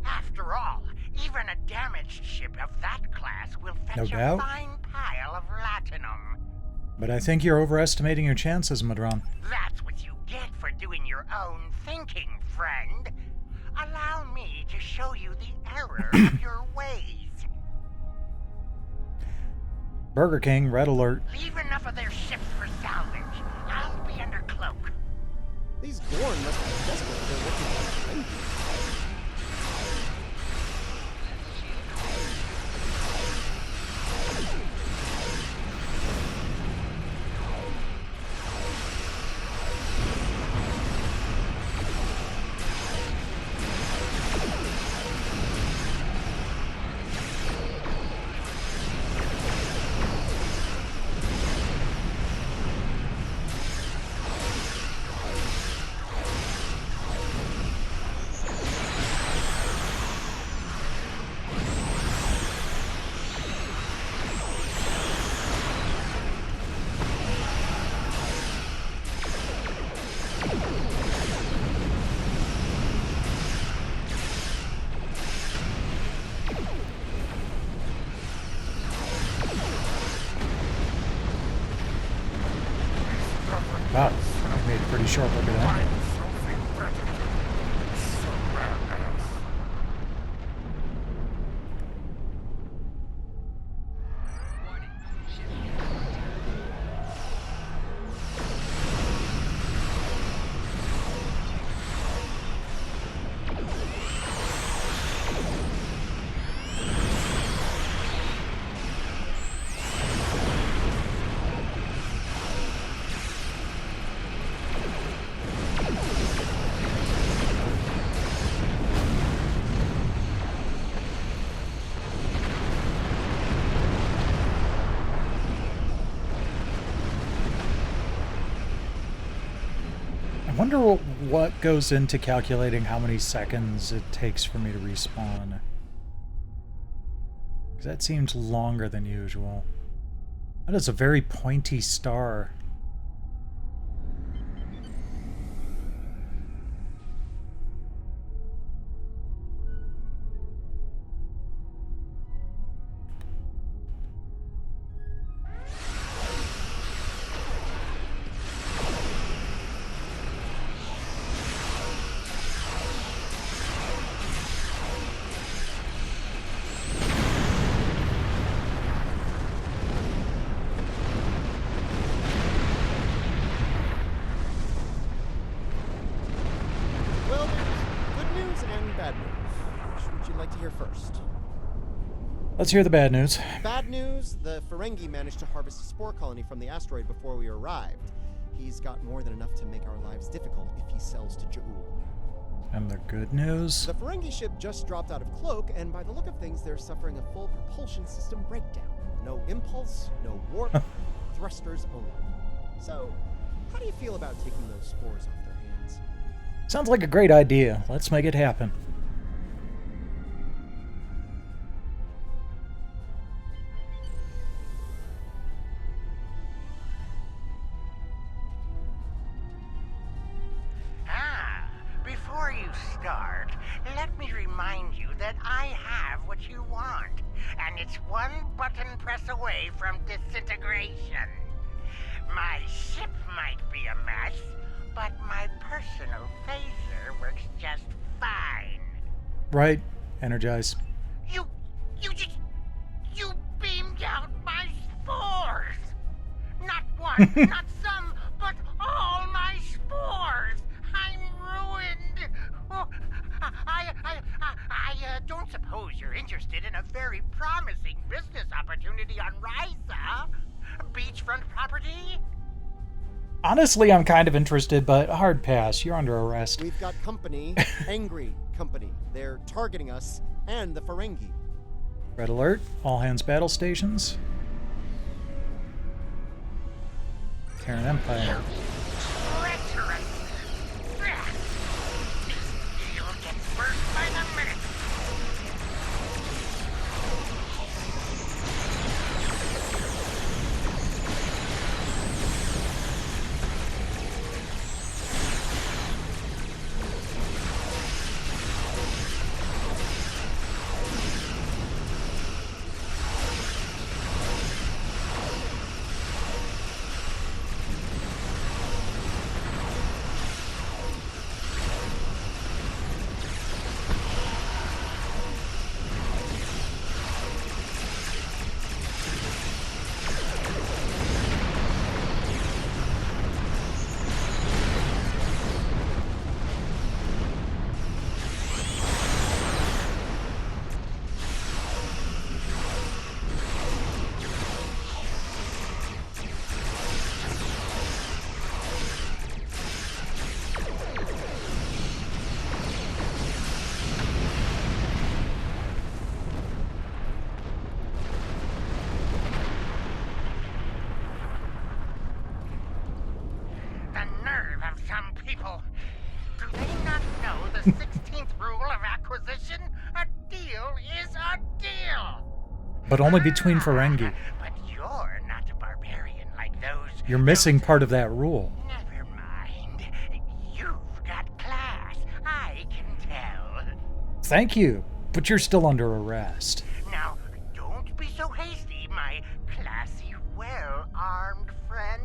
After all, even a damaged ship of that class will fetch
No
a
doubt.
fine pile of latinum.
But I think you're overestimating your chances, Madron.
That's what you get for doing your own thinking, friend. Allow me to show you the error of your ways.
Burger King, red alert.
Leave enough of their ships for salvage. I'll be under cloak.
These Gorn must be desperate. They're looking for Ferengi.
pretty short look at that. I wonder what goes into calculating how many seconds it takes for me to respawn. Because that seems longer than usual. That is a very pointy star. Let's hear the bad news.
Bad news, the Ferengi managed to harvest a spore colony from the asteroid before we arrived. He's got more than enough to make our lives difficult if he sells to Ja'ul.
And the good news?
The Ferengi ship just dropped out of Cloak, and by the look of things, they're suffering a full propulsion system breakdown. No impulse, no warp, thrusters only. So, how do you feel about taking those spores off their hands?
Sounds like a great idea. Let's make it happen.
From disintegration. My ship might be a mess, but my personal phaser works just fine.
Right. Energize.
You beamed out my spores! Not one, not some, but all my spores! I'm ruined! Oh, I don't suppose you're interested in a very promising business opportunity on Ryza? Beachfront property?
Honestly, I'm kind of interested, but hard pass. You're under arrest.
We've got company, angry company. They're targeting us and the Ferengi.
Red alert. All hands battle stations. Terran Empire.
People, do they not know the 16th rule of acquisition? A deal is a deal!
But only between Ferengi.
But you're not a barbarian like those...
You're missing part of that rule.
Never mind. You've got class, I can tell.
Thank you, but you're still under arrest.
Now, don't be so hasty, my classy, well-armed friend.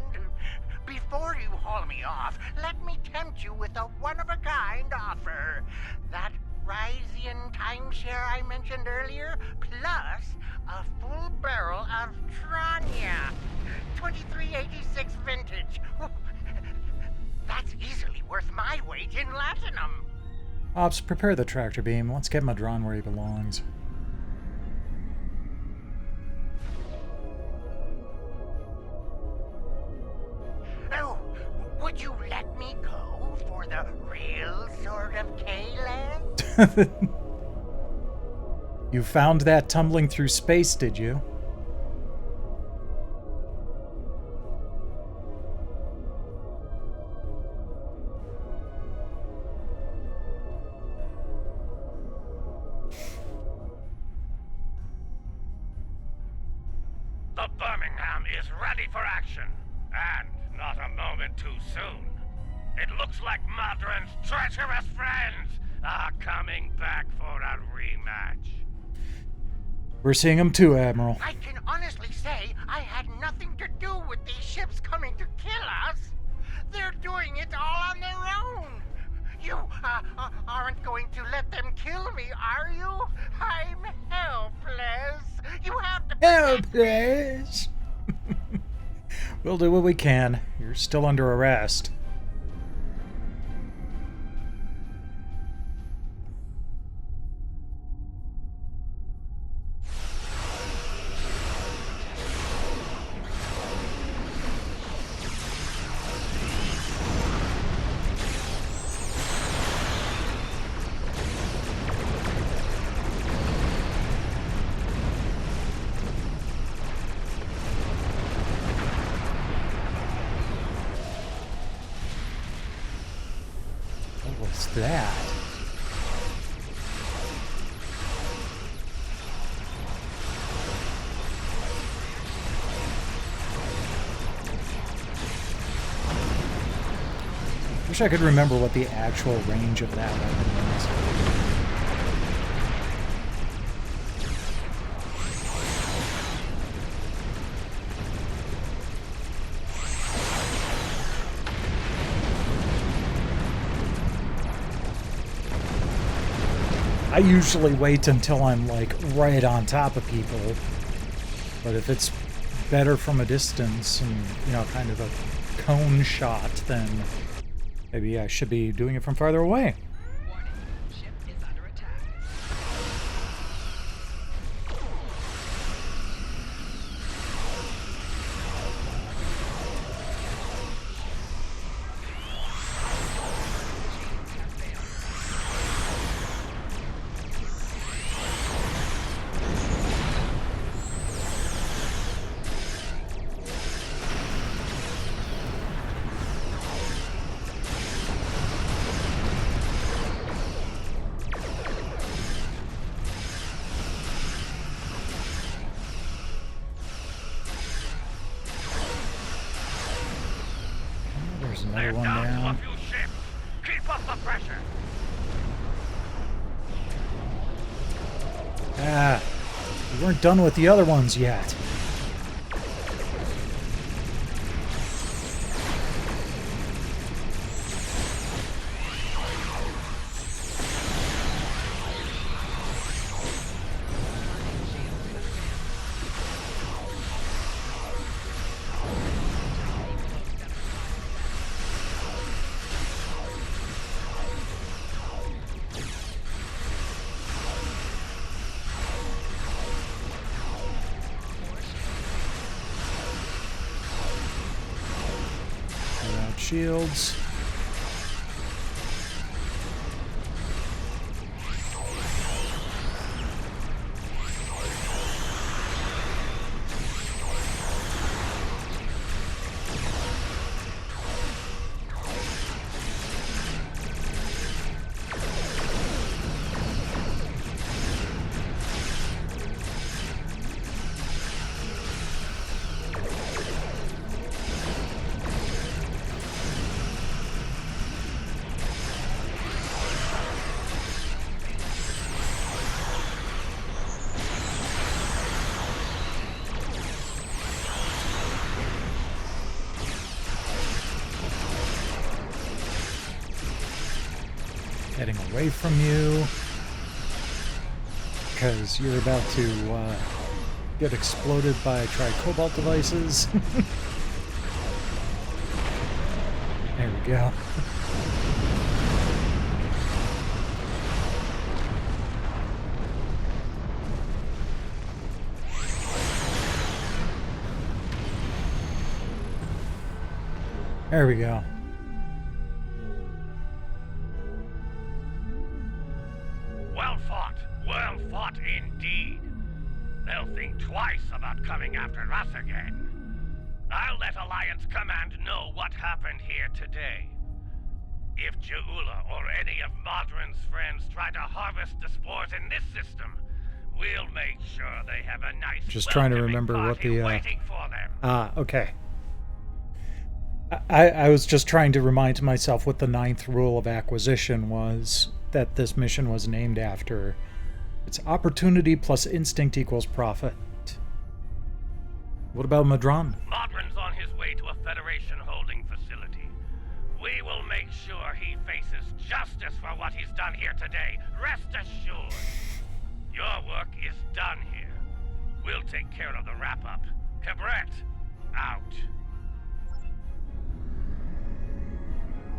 before you haul me off, let me tempt you with a one-of-a-kind offer. That Ryzian timeshare I mentioned earlier, plus a full barrel of Tranya. 2386 vintage. That's easily worth my weight in latinum.
Ops, prepare the tractor beam. Let's get Madron where he belongs.
Oh, would you let me go for the real sort of K-Leg?
You found that tumbling through space, did you?
The Birmingham is ready for action, and not a moment too soon. It looks like Madron's treacherous friends are coming back for a rematch.
We're seeing them too, Admiral.
I can honestly say I had nothing to do with these ships coming to kill us. They're doing it all on their own. You aren't going to let them kill me, are you? I'm helpless. You have to
Helpless. We'll do what we can. You're still under arrest. What's that? Wish I could remember what the actual range of that weapon was. I usually wait until I'm like right on top of people, but if it's better from a distance and, you know, kind of a cone shot, then maybe I should be doing it from farther away.
Warning, ship is under attack.
There's another one down.
Keep up the pressure.
Ah, we weren't done with the other ones yet. Shields. heading away from you because you're about to get exploded by tri-cobalt devices. There we go. There we go.
Well fought indeed. They'll think twice about coming after us again. I'll let Alliance Command know what happened here today. If Jaula or any of Modron's friends try to harvest the spores in this system, we'll make sure they have a nice
just trying to remember what the
waiting for them.
Okay. I was just trying to remind myself what the 9th rule of acquisition was that this mission was named after. It's opportunity plus instinct equals profit. What about Modron?
Modron's on his way to a Federation holding facility. We will make sure he faces justice for what he's done here today. Rest assured. Your work is done here. We'll take care of the wrap-up. Cabret, out.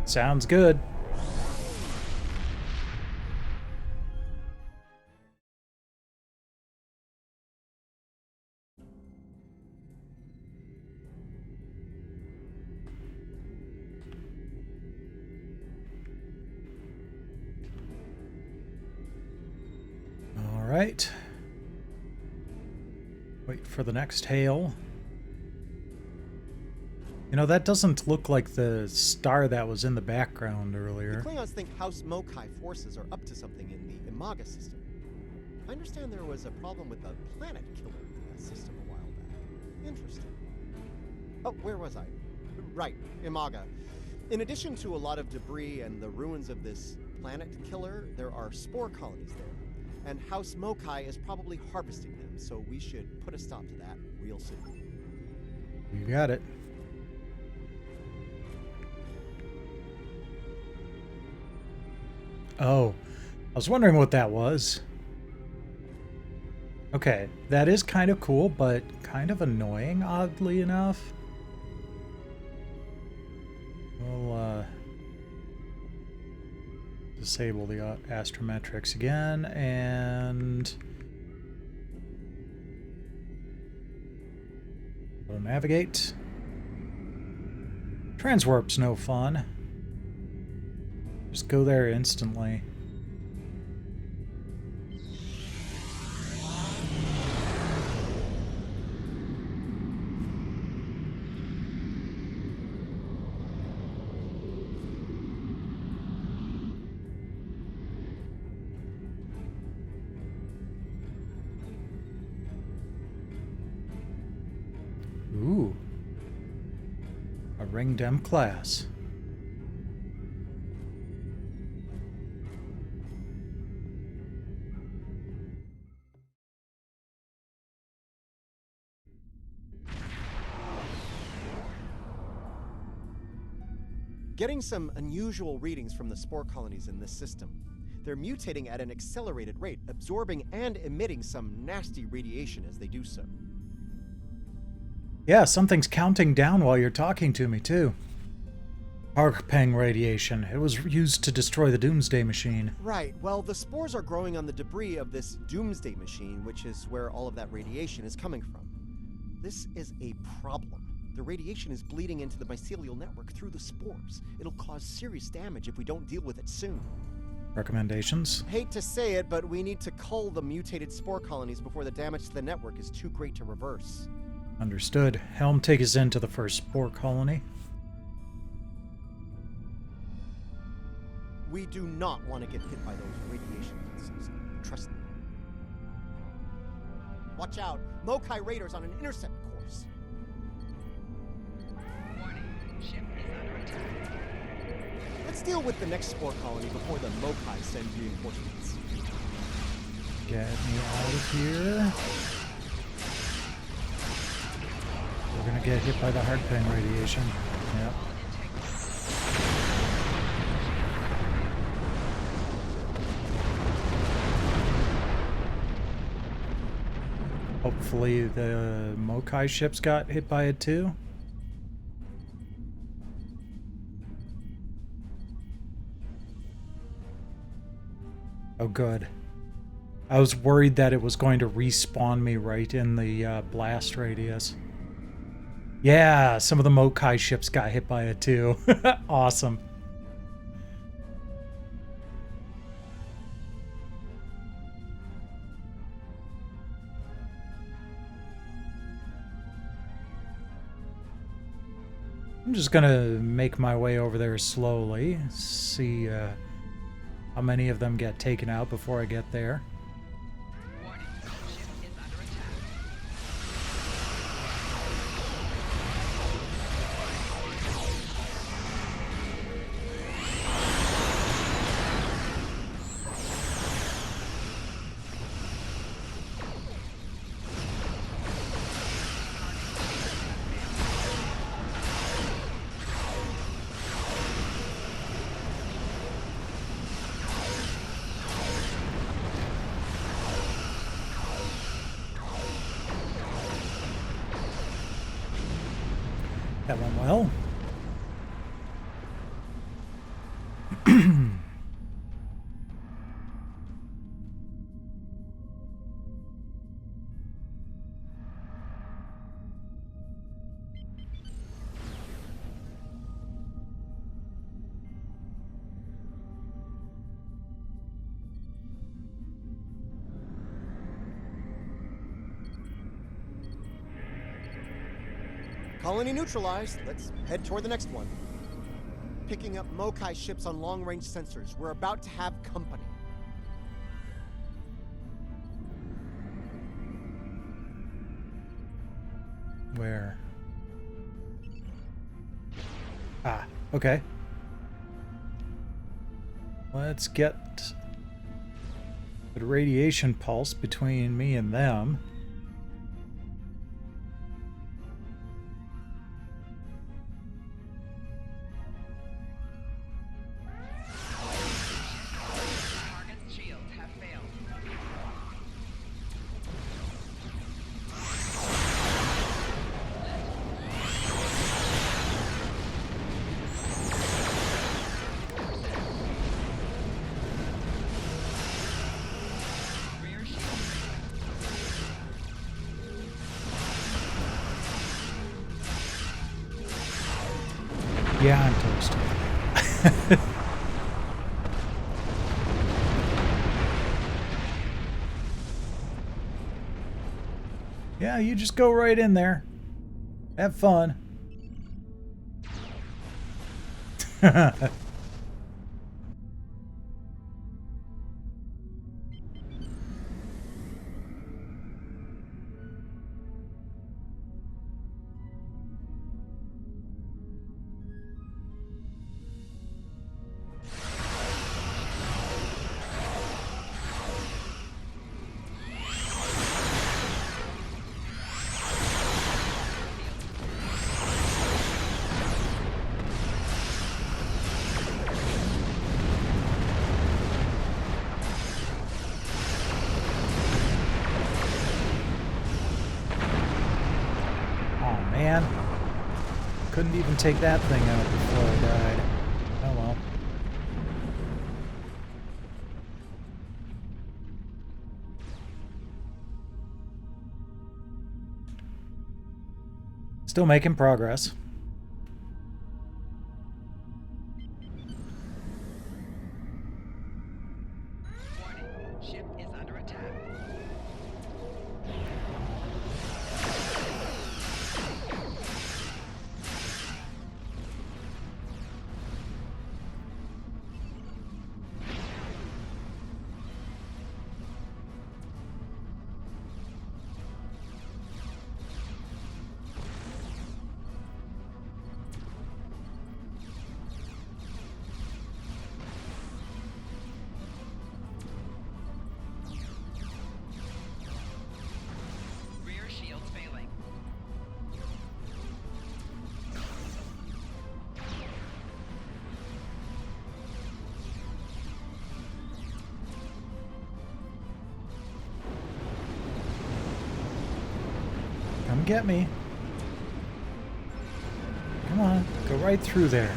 Sounds good. All right. Wait for the next hail. You know, that doesn't look like the star that was in the background earlier.
The Klingons think House Mokai forces are up to something in the Imaga system. I understand there was a problem with a planet killer in that system a while back. Interesting. Oh, where was I? Right, Imaga. In addition to a lot of debris and the ruins of this planet killer, there are spore colonies there. And House Mokai is probably harvesting them, so we should put a stop to that real soon.
You got it. Oh, I was wondering what that was. Okay, that is kind of cool, but kind of annoying, oddly enough. We'll disable the astrometrics again, and we'll navigate. Transwarp's no fun. Just go there instantly. Ooh. A Ring-Dem class.
Getting some unusual readings from the spore colonies in this system. They're mutating at an accelerated rate, absorbing and emitting some nasty radiation as they do so.
Yeah, something's counting down while you're talking to me, too. Arc-Peng radiation. It was used to destroy the Doomsday Machine.
Right. Well, the spores are growing on the debris of this Doomsday Machine, which is where all of that radiation is coming from. This is a problem. The radiation is bleeding into the mycelial network through the spores. It'll cause serious damage if we don't deal with it soon.
Recommendations?
Hate to say it, but we need to cull the mutated spore colonies before the damage to the network is too great to reverse.
Understood. Helm, take us into the first spore colony.
We do not want to get hit by those radiation pulses. Trust me. Watch out. Mokai Raiders on an intercept course.
Warning, ship is under attack.
Let's deal with the next spore colony before the Mokai send reinforcements.
Get me out of here. We're gonna get hit by the Arc-Peng radiation. Yep. Hopefully the Mokai ships got hit by it too. Oh, good. I was worried that it was going to respawn me right in the blast radius. Yeah, some of the Mokai ships got hit by it too. Awesome. I'm just gonna make my way over there slowly, see how many of them get taken out before I get there.
Warning, ship is under attack.
That went well.
Colony neutralized. Let's head toward the next one. Picking up Mokai ships on long-range sensors. We're about to have company.
Where? Ah, okay. Let's get the radiation pulse between me and them.
Target's shields have failed. Rear shield.
Yeah, I'm toast. Yeah, you just go right in there. Have fun. Oh man. Couldn't even take that thing out before I died. Oh well. Still making progress.
Warning, ship is under attack.
Come get me. Come on, go right through there.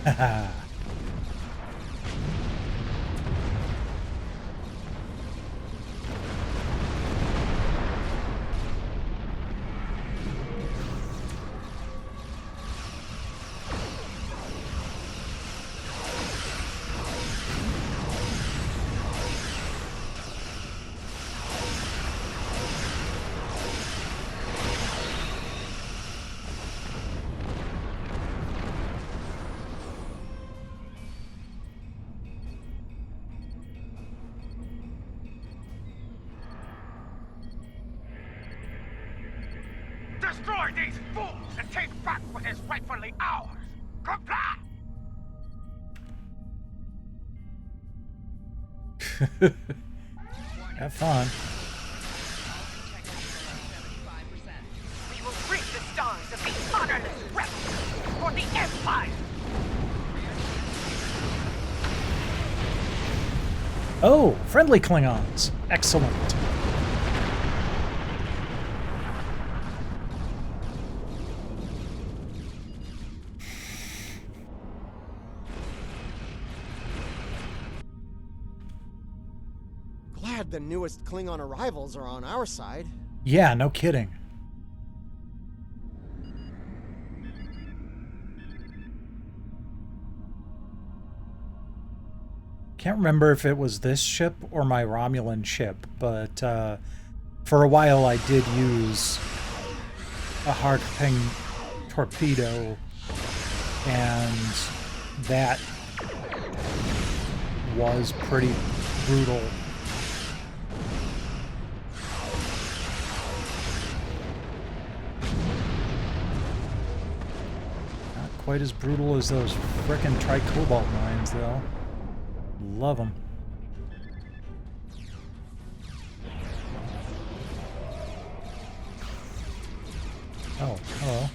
Haha.
Destroy these fools and take back what is rightfully ours! Comply!
Have fun.
We will free the stars of these honorless rebels for the Empire!
Oh, friendly Klingons. Excellent.
Glad the newest Klingon arrivals are on our side.
Yeah, no kidding. Can't remember if it was this ship or my Romulan ship, but for a while I did use a hard ping torpedo, and that was pretty brutal. Not quite as brutal as those frickin' tricobalt mines, though. Love them. Oh, hello.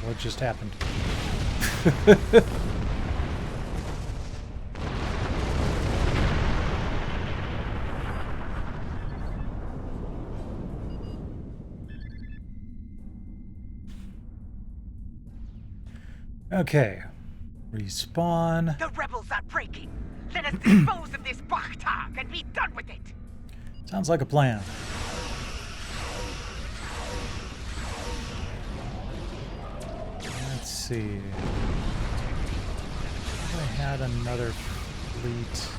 What just happened? Okay. Respawn.
The rebels are breaking. Let us dispose of this Bakhtag and be done with it.
Sounds like a plan. Let's see. I had another fleet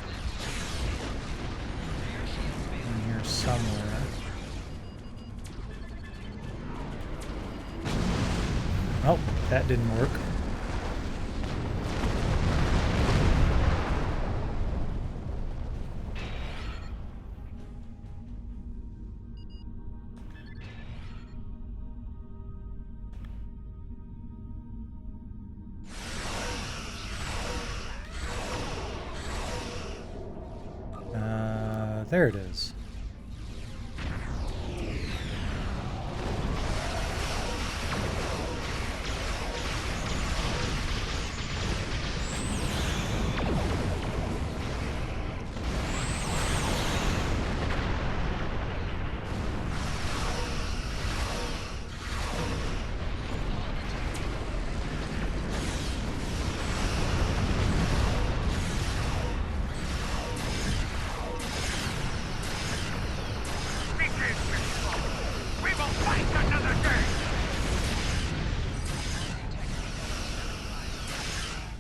in here somewhere. Oh, that didn't work. There it is.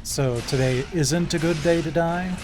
So today isn't a good day to die?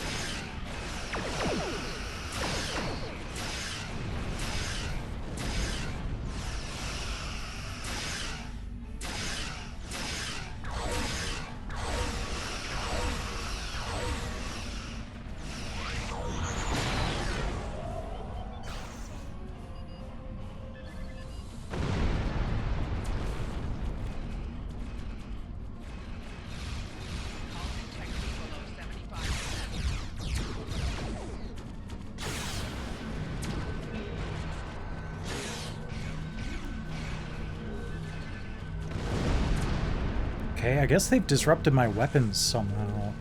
Okay, I guess they've disrupted my weapons somehow.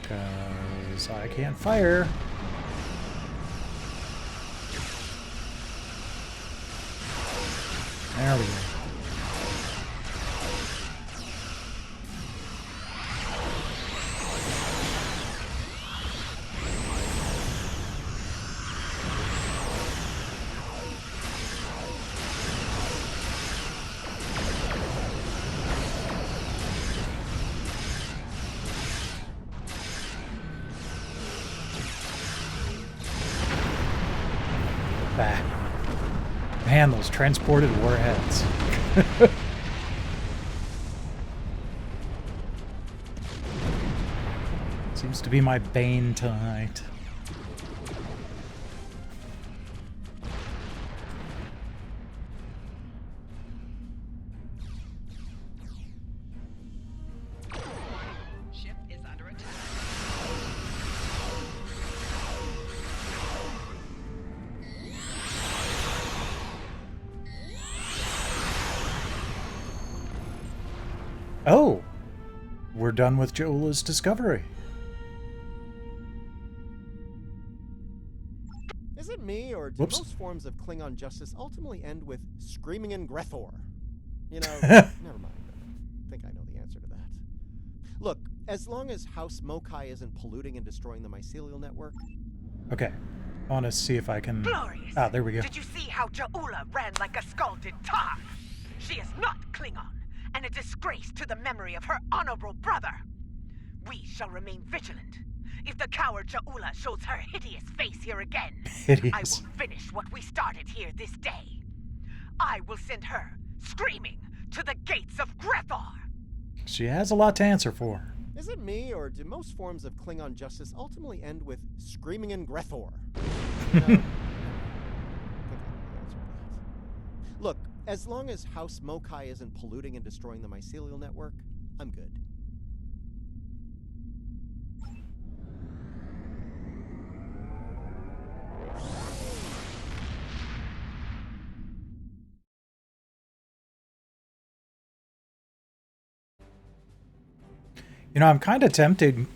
Because I can't fire. There we go. Bah. Man, those transported warheads. Seems to be my bane tonight.
Ship is under attack.
Oh! We're done with Jaula's discovery.
Is it me, or do
Whoops.
most forms of Klingon justice ultimately end with screaming in Grethor? You know, never mind. I think I know the answer to that. Look, as long as House Mokai isn't polluting and destroying the mycelial network...
Okay. I want to see if I can...
Glorious!
Ah, there we go.
Did you see how Jaula ran like a scalded tar? She is not Klingon, and a disgrace to the memory of her honorable brother. We shall remain vigilant. If the coward Jaula shows her hideous face here again,
Hideous.
I will finish what we started here this day. I will send her, screaming, to the gates of Grethor.
She has a lot to answer for.
Is it me, or do most forms of Klingon justice ultimately end with screaming in Grethor? You know, I think I know the answer to that. Look, as long as House Mokai isn't polluting and destroying the mycelial network, I'm good.
You know, I'm kind of tempted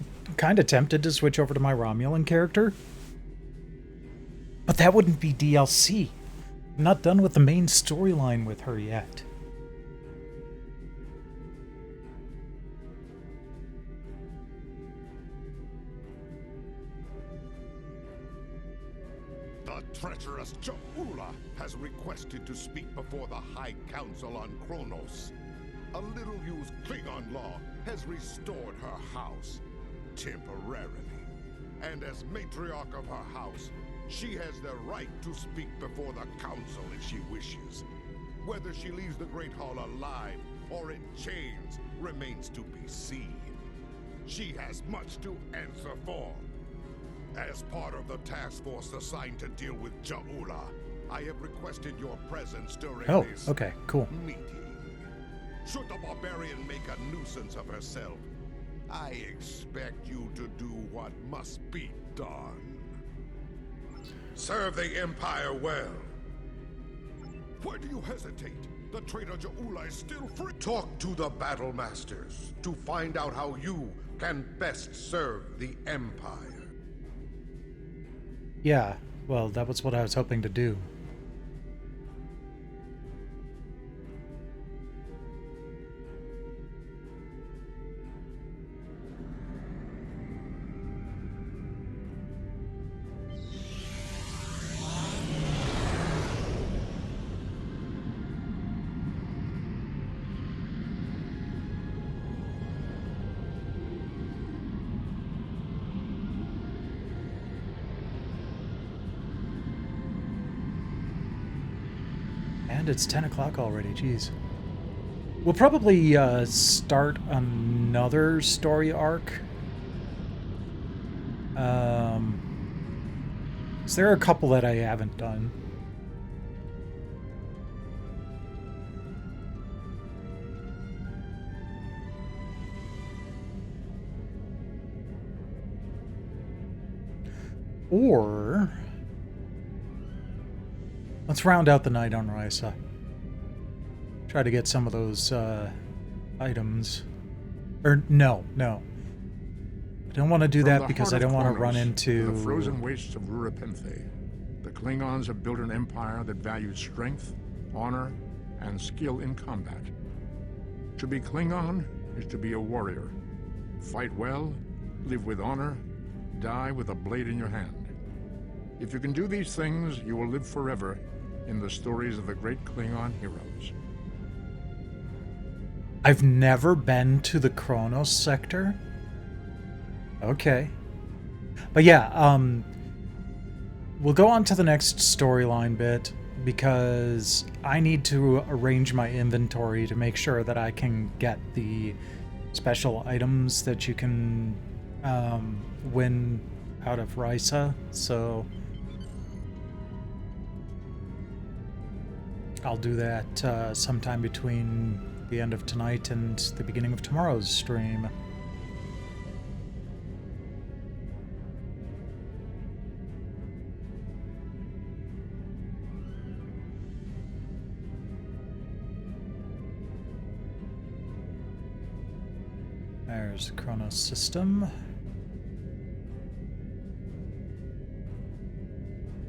to switch over to my Romulan character. But that wouldn't be DLC. I'm not done with the main storyline with her yet.
The treacherous Jaula has requested to speak before the High Council on Kronos. A little-used Klingon law has restored her house, temporarily. And as matriarch of her house, she has the right to speak before the Council if she wishes. Whether she leaves the Great Hall alive or in chains remains to be seen. She has much to answer for. As part of the task force assigned to deal with Jaula, I have requested your presence during this
okay, cool.
meeting. Should the barbarian make a nuisance of herself, I expect you to do what must be done. Serve the Empire well. Why do you hesitate? The traitor Jaula is still free. Talk to the Battle Masters to find out how you can best serve the Empire.
Yeah, well, that was what I was hoping to do. And it's 10 o'clock already, jeez. We'll probably start another story arc. So there are a couple that I haven't done. Or Let's round out the night on Risa. Try to get some of those items. Or no. I don't want to do that because I don't want to run into
the frozen wastes of Rurapenthe. The Klingons have built an empire that values strength, honor, and skill in combat. To be Klingon is to be a warrior. Fight well, live with honor, die with a blade in your hand. If you can do these things, you will live forever in the stories of the great Klingon heroes.
I've never been to the Kronos sector. Okay. But yeah, we'll go on to the next storyline bit because I need to arrange my inventory to make sure that I can get the special items that you can win out of Risa. So I'll do that sometime between the end of tonight and the beginning of tomorrow's stream. There's the Kronos system.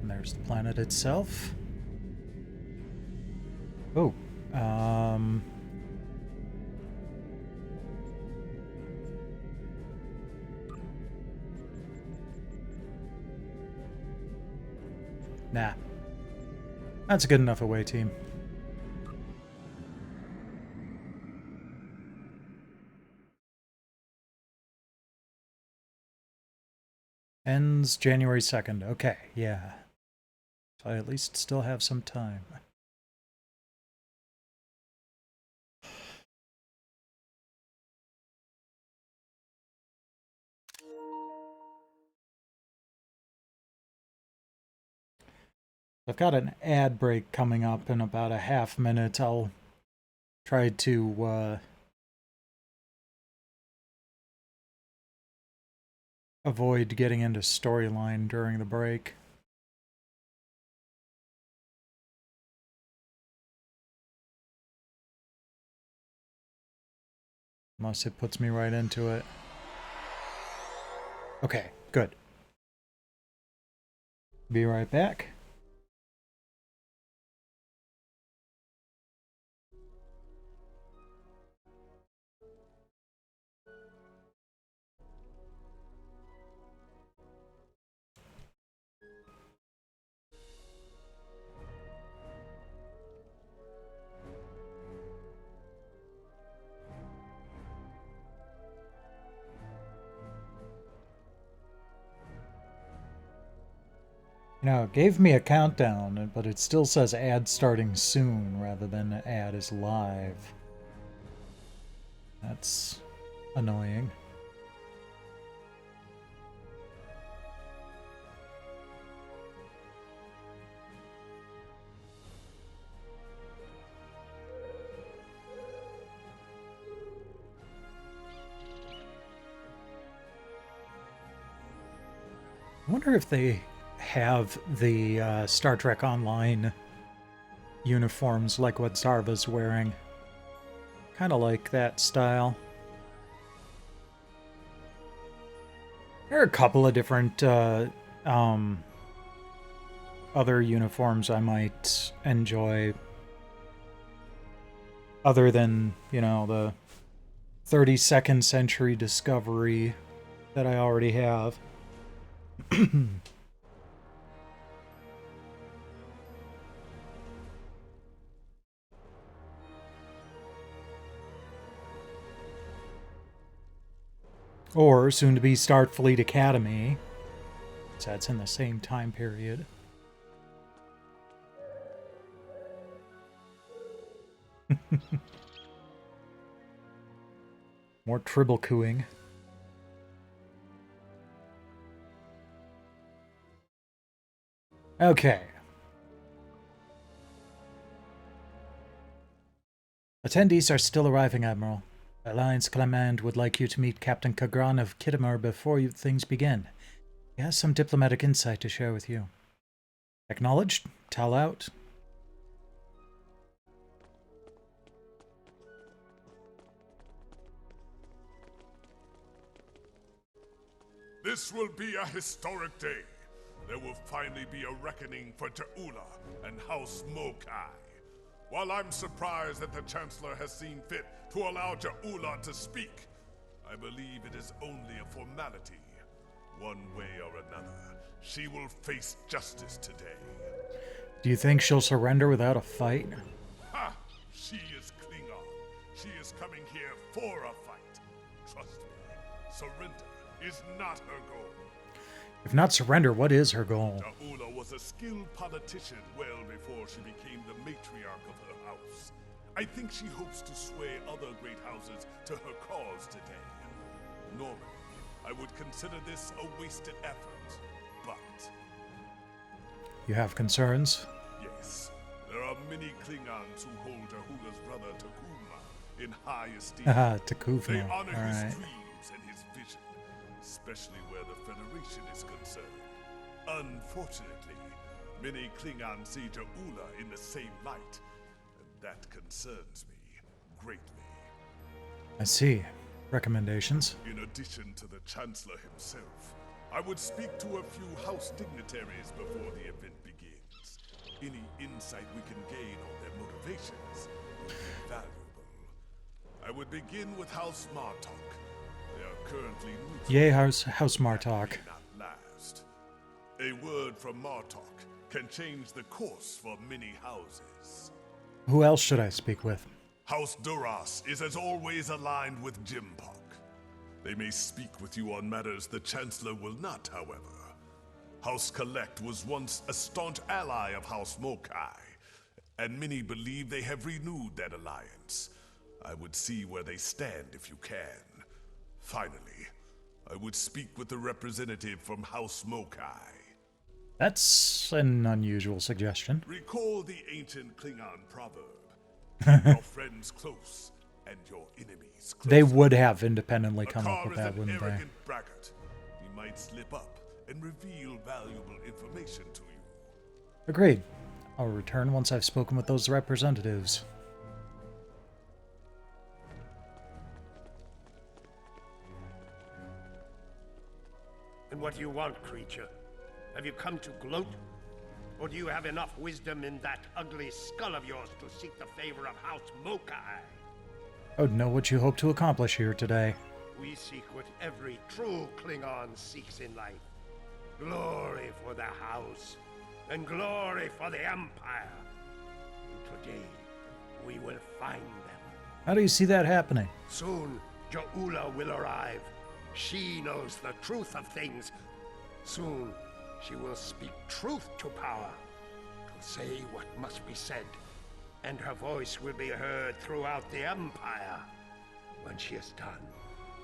And there's the planet itself. Oh, nah. That's a good enough away team. Ends January 2nd. Okay, yeah. So I at least still have some time. I've got an ad break coming up in about a half minute. I'll try to avoid getting into storyline during the break. Unless it puts me right into it. Okay, good. Be right back. Now, it gave me a countdown, but it still says ad starting soon rather than ad is live. That's annoying. I wonder if they have the Star Trek Online uniforms like what Zarva's wearing. Kind of like that style. There are a couple of different other uniforms I might enjoy. Other than, you know, the 32nd Century Discovery that I already have. Or soon to be Starfleet Academy. So that's in the same time period. More tribble cooing. Okay. Attendees are still arriving, Admiral. Alliance Command would like you to meet Captain Kagran of Kittimer before things begin. He has some diplomatic insight to share with you. Acknowledged. Tal out.
This will be a historic day. There will finally be a reckoning for Ja'ula and House Mokai. While I'm surprised that the Chancellor has seen fit to allow Ja'ula to speak, I believe it is only a formality. One way or another, she will face justice today.
Do you think she'll surrender without a fight?
Ha! She is Klingon. She is coming here for a fight. Trust me, surrender is not her goal.
If not surrender, what is her goal?
Ja'ula was a skilled politician well before she became the matriarch of her house. I think she hopes to sway other great houses to her cause today. Normally, I would consider this a wasted effort, but...
You have concerns?
Yes. There are many Klingons who hold Ja'ula's brother Takuma in high esteem.
Takufna.
They honor his
Alright.
dreams and his vision, especially where the Federation is concerned. Unfortunately, many Klingons see Ja'ula in the same light, and that concerns me greatly.
I see. Recommendations?
In addition to the Chancellor himself, I would speak to a few House dignitaries before the event begins. Any insight we can gain on their motivations will be valuable. I would begin with House Martok. They are currently neutral.
Yay, House Martok.
May not last. A word from Martok can change the course for many houses.
Who else should I speak with?
House Duras is as always aligned with Jimpok. They may speak with you on matters the Chancellor will not, however. House Collect was once a staunch ally of House Mokai, and many believe they have renewed that alliance. I would see where they stand if you can. Finally, I would speak with the representative from House Mokai.
That's an unusual suggestion.
Recall the ancient Klingon proverb. Keep your friends close and your enemies closer.
They would have independently come up with that, wouldn't they?
Arrogant braggart. He might slip up and reveal valuable information to you.
Agreed. I'll return once I've spoken with those representatives.
And what do you want, creature? Have you come to gloat? Or do you have enough wisdom in that ugly skull of yours to seek the favor of House Mokai?
I would know what you hope to accomplish here today.
We seek what every true Klingon seeks in life. Glory for the House, and glory for the Empire. And today, we will find them.
How do you see that happening?
Soon, Ja'ula will arrive. She knows the truth of things. Soon, she will speak truth to power, to say what must be said, and her voice will be heard throughout the Empire. When she is done,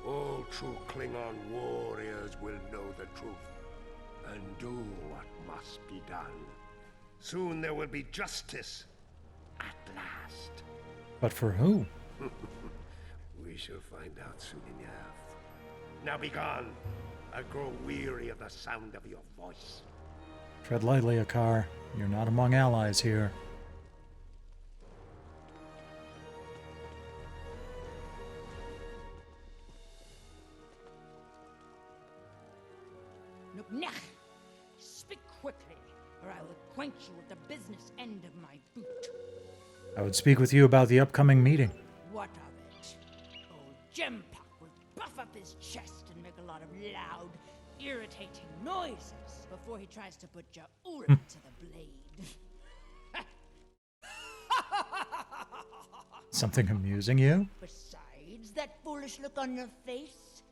all true Klingon warriors will know the truth, and do what must be done. Soon there will be justice, at last.
But for who?
We shall find out soon enough. Now be gone. I grow weary of the sound of your voice.
Tread lightly, Akar. You're not among allies here.
Nuknech! Speak quickly, or I will acquaint you with the business end of my boot.
I would speak with you about the upcoming meeting.
What of it? Old Jempak will buff up his chest and make a lot of loud, irritating noises before he tries to put Ja'ula to the blade.
Something amusing you?
Besides that foolish look on your face,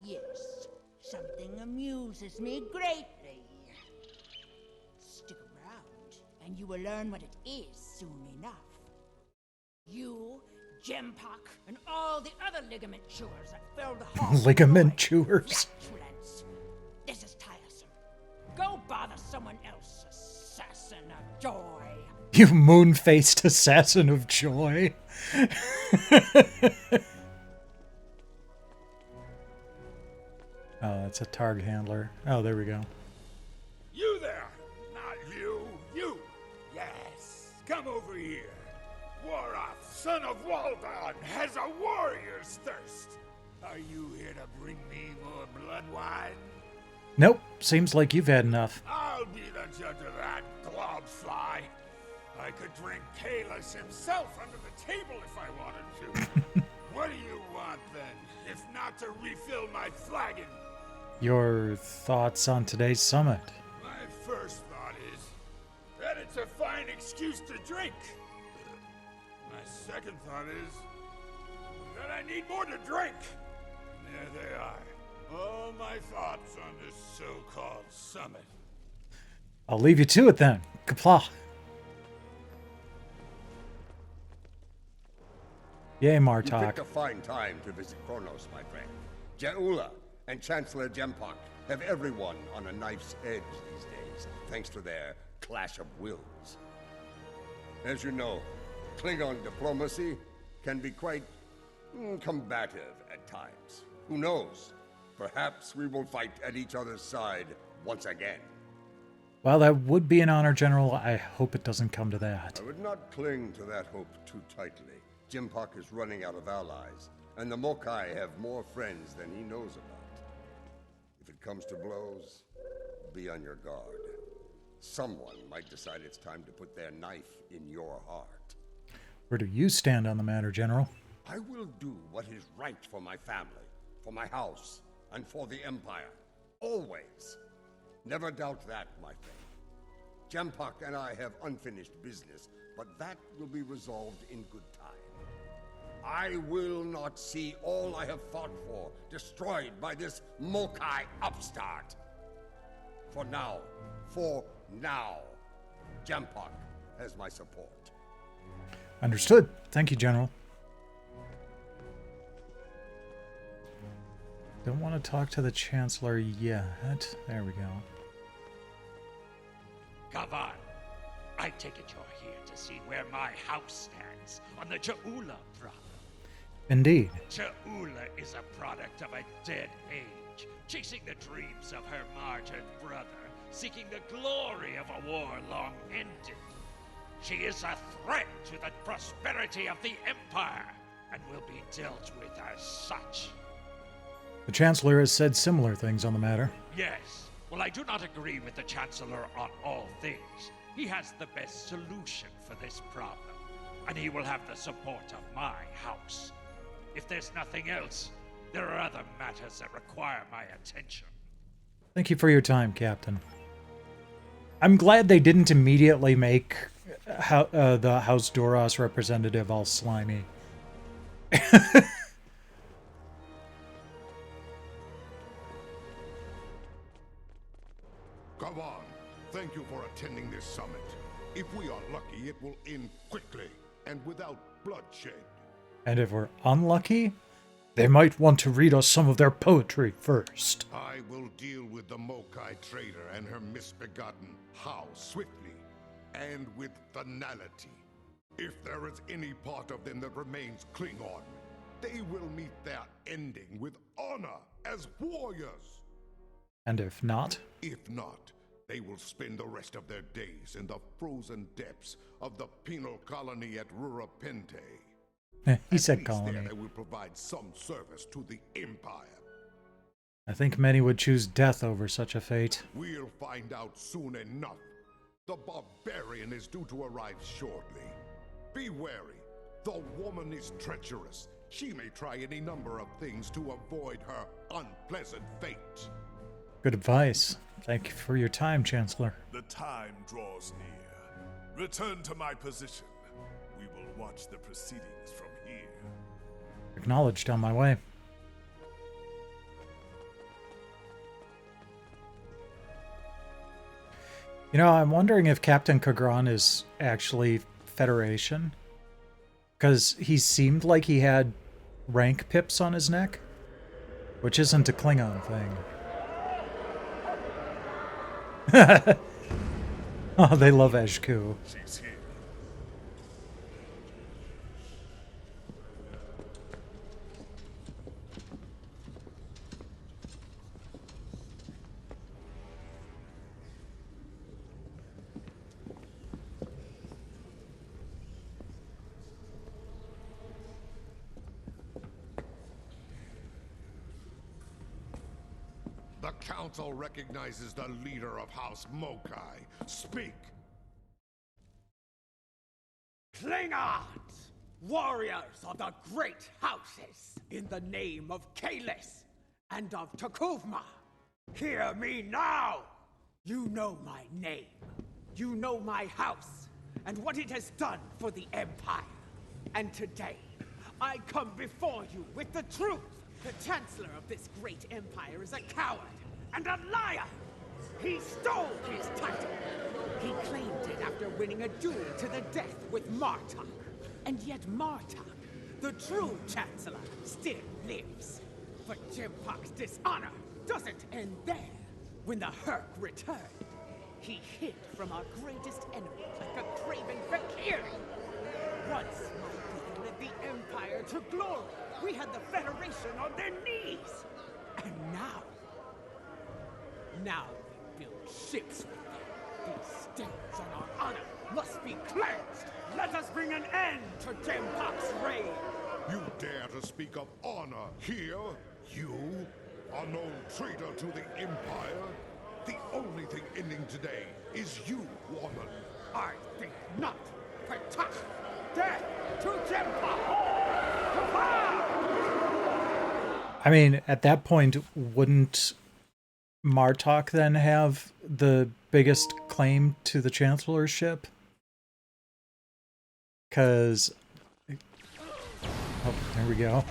yes, something amuses me greatly. Stick around, and you will learn what it is soon enough. You, Jempak, and all the other ligament chewers that fill the hall.
Ligament chewers?
Flatulence. This is tiresome. Go bother someone else, assassin of joy.
You moon-faced assassin of joy. Oh, that's a Targ handler. Oh, there we go.
You there! Not you! You! Yes! Come over here! Warath, son of Waldon, has a warrior's thirst! Are you here to bring me more blood wine?
Nope. Seems like you've had enough.
I'll be the judge of that, globfly. I could drink Kalis himself under the table if I wanted to. What do you want, then, if not to refill my flagon?
Your thoughts on today's summit?
My first thought is that it's a fine excuse to drink. My second thought is that I need more to drink. There they are. All my thoughts on this so-called summit.
I'll leave you to it then. Kapla. Yay,
You
Martok.
picked a fine time to visit Kronos, my friend. Jaula and Chancellor Jempak have everyone on a knife's edge these days, thanks to their clash of wills. As you know, Klingon diplomacy can be quite combative at times. Who knows? Perhaps we will fight at each other's side once again.
Well, that would be an honor, General. I hope it doesn't come to that.
I would not cling to that hope too tightly. Jimpak is running out of allies, and the Mokai have more friends than he knows about. If it comes to blows, be on your guard. Someone might decide it's time to put their knife in your heart.
Where do you stand on the matter, General?
I will do what is right for my family, for my house, and for the Empire. Always. Never doubt that, my friend. Jempak and I have unfinished business, but that will be resolved in good time. I will not see all I have fought for destroyed by this Mokai upstart. For now, Jempak has my support.
Understood. Thank you, General. Don't want to talk to the Chancellor yet. There we go.
Kavan, I take it you're here to see where my house stands on the Jaula problem.
Indeed.
Jaula is a product of a dead age, chasing the dreams of her martyred brother, seeking the glory of a war long ended. She is a threat to the prosperity of the Empire, and will be dealt with as such.
The Chancellor has said similar things on the matter.
Yes. Well, I do not agree with the Chancellor on all things. He has the best solution for this problem, and he will have the support of my house. If there's nothing else, there are other matters that require my attention.
Thank you for your time, Captain. I'm glad they didn't immediately make the House Doros representative all slimy.
Come on. Thank you for attending this summit. If we are lucky, it will end quickly and without bloodshed.
And if we're unlucky, they might want to read us some of their poetry first.
I will deal with the Mokai trader and her misbegotten How swiftly and with finality. If there is any part of them that remains Klingon, they will meet their ending with honor as warriors.
And if not?
If not, they will spend the rest of their days in the frozen depths of the penal colony at Rurapente.
He said
At least
colony.
there they will provide some service to the Empire.
I think many would choose death over such a fate.
We'll find out soon enough. The barbarian is due to arrive shortly. Be wary. The woman is treacherous. She may try any number of things to avoid her unpleasant fate.
Good advice. Thank you for your time, Chancellor.
The time draws near. Return to my position. We will watch the proceedings from here.
Acknowledged. On my way. You know, I'm wondering if Captain Kagran is actually Federation. Because he seemed like he had rank pips on his neck. Which isn't a Klingon thing. Oh, they love Eshku.
She's here.
The Council recognizes the leader of House Mokai. Speak!
Klingons! Warriors of the great houses! In the name of Kalis and of Takuvma! Hear me now! You know my name. You know my house, and what it has done for the Empire. And today, I come before you with the truth. The Chancellor of this great empire is a coward and a liar! He stole his title! He claimed it after winning a duel to the death with Martok. And yet Martok, the true Chancellor, still lives. But Jimpok's dishonor doesn't end there. When the Herc returned, he hid from our greatest enemy like a craven Valkyrie. Once my brother led the Empire to glory, we had the Federation on their knees. And now we build ships with them. These stains on our honor must be cleansed. Let us bring an end to Jimpok's reign.
You dare to speak of honor here? You? A known traitor to the Empire? The only thing ending today is you, woman.
I think not. Patach! Death to Jimpok!
I mean, at that point, wouldn't Martok then have the biggest claim to the Chancellorship? Because... Oh, there we go.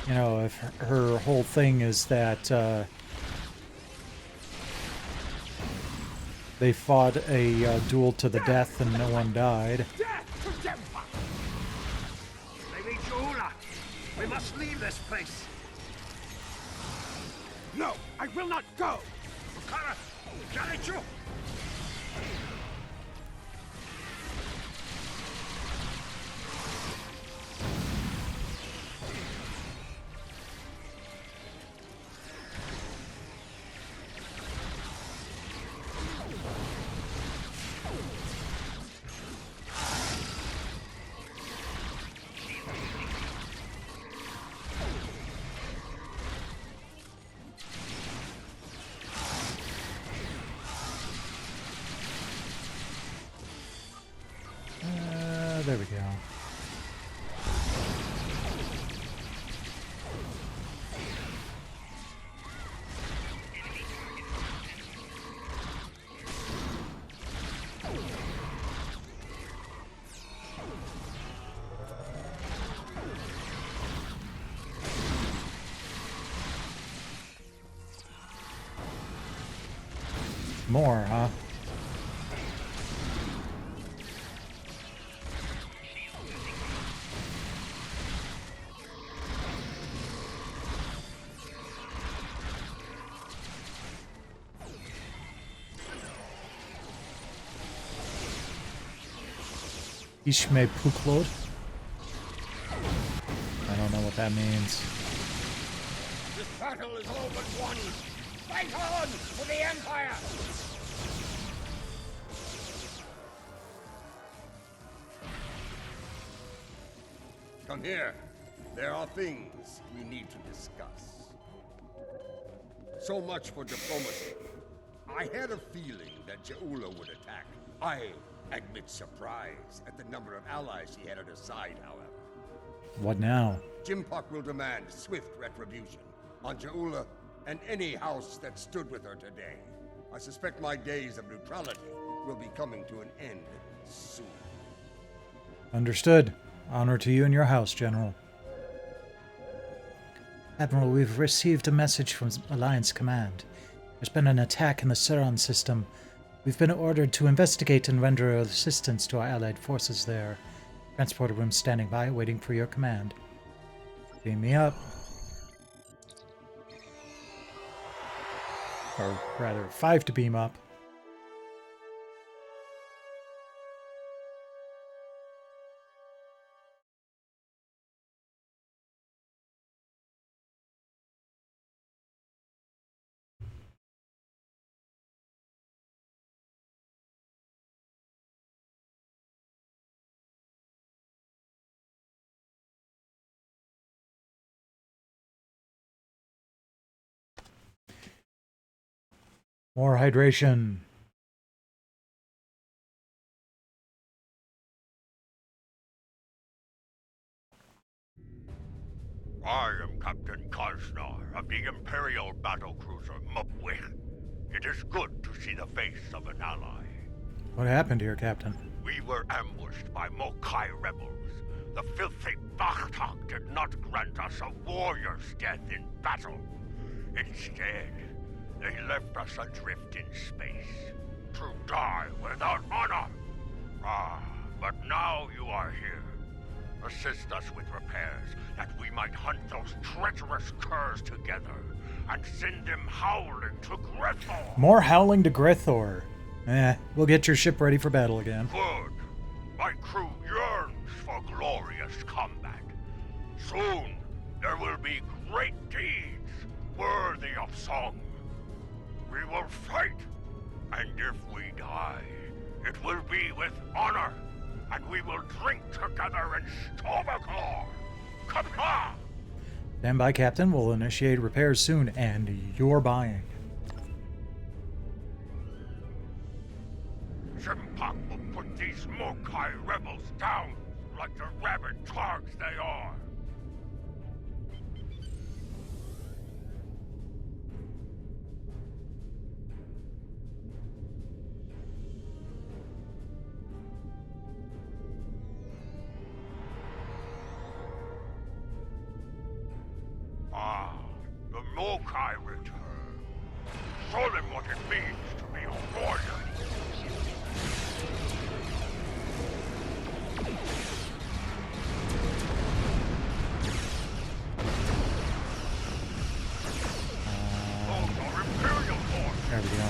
You know, if her whole thing is that they fought a duel to the death and no one died.
Lady Jula, we must leave this place.
No, I will not go.
Kara, Jalichu.
There we go. More, huh? Ishme Puklod? I don't know what that means.
This battle is all but won. Fight on for the Empire!
Come here. There are things we need to discuss. So much for diplomacy. I had a feeling that Jaula would attack. I admit surprise at the number of allies he had at his side, however.
What now?
Jimpok will demand swift retribution on Jaula and any house that stood with her today. I suspect my days of neutrality will be coming to an end soon.
Understood. Honor to you and your house, General. Admiral, we've received a message from Alliance Command. There's been an attack in the Suron system. We've been ordered to investigate and render assistance to our allied forces there. Transporter room standing by, waiting for your command. Beam me up. Or rather, 5 to beam up. More hydration.
I am Captain Karsnar of the Imperial battlecruiser Mupwich. It is good to see the face of an ally.
What happened here, Captain?
We were ambushed by Mokai rebels. The filthy Bakhtak did not grant us a warrior's death in battle. Instead, they left us adrift in space, to die without honor. But now you are here. Assist us with repairs, that we might hunt those treacherous curs together, and send them howling to Grethor.
More howling to Grethor. We'll get your ship ready for battle again.
Good. My crew yearns for glorious combat. Soon, there will be great deeds worthy of song. We will fight, and if we die, it will be with honor, and we will drink together in Stovakor. Come on!
Stand by, Captain. We'll initiate repairs soon, and you're buying.
Jimpak will put these Mokai rebels down like the rabid targs they are. The Mokai return. Show them what it means to be a warrior.
There we go.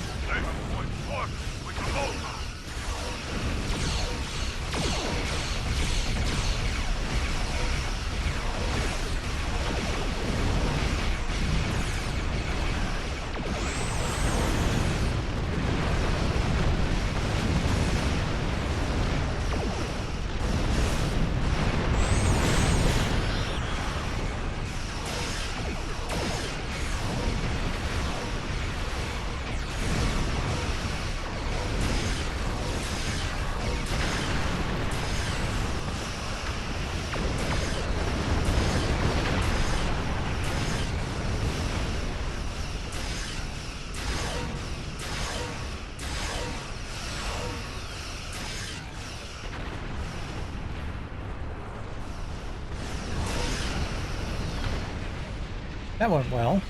That went well.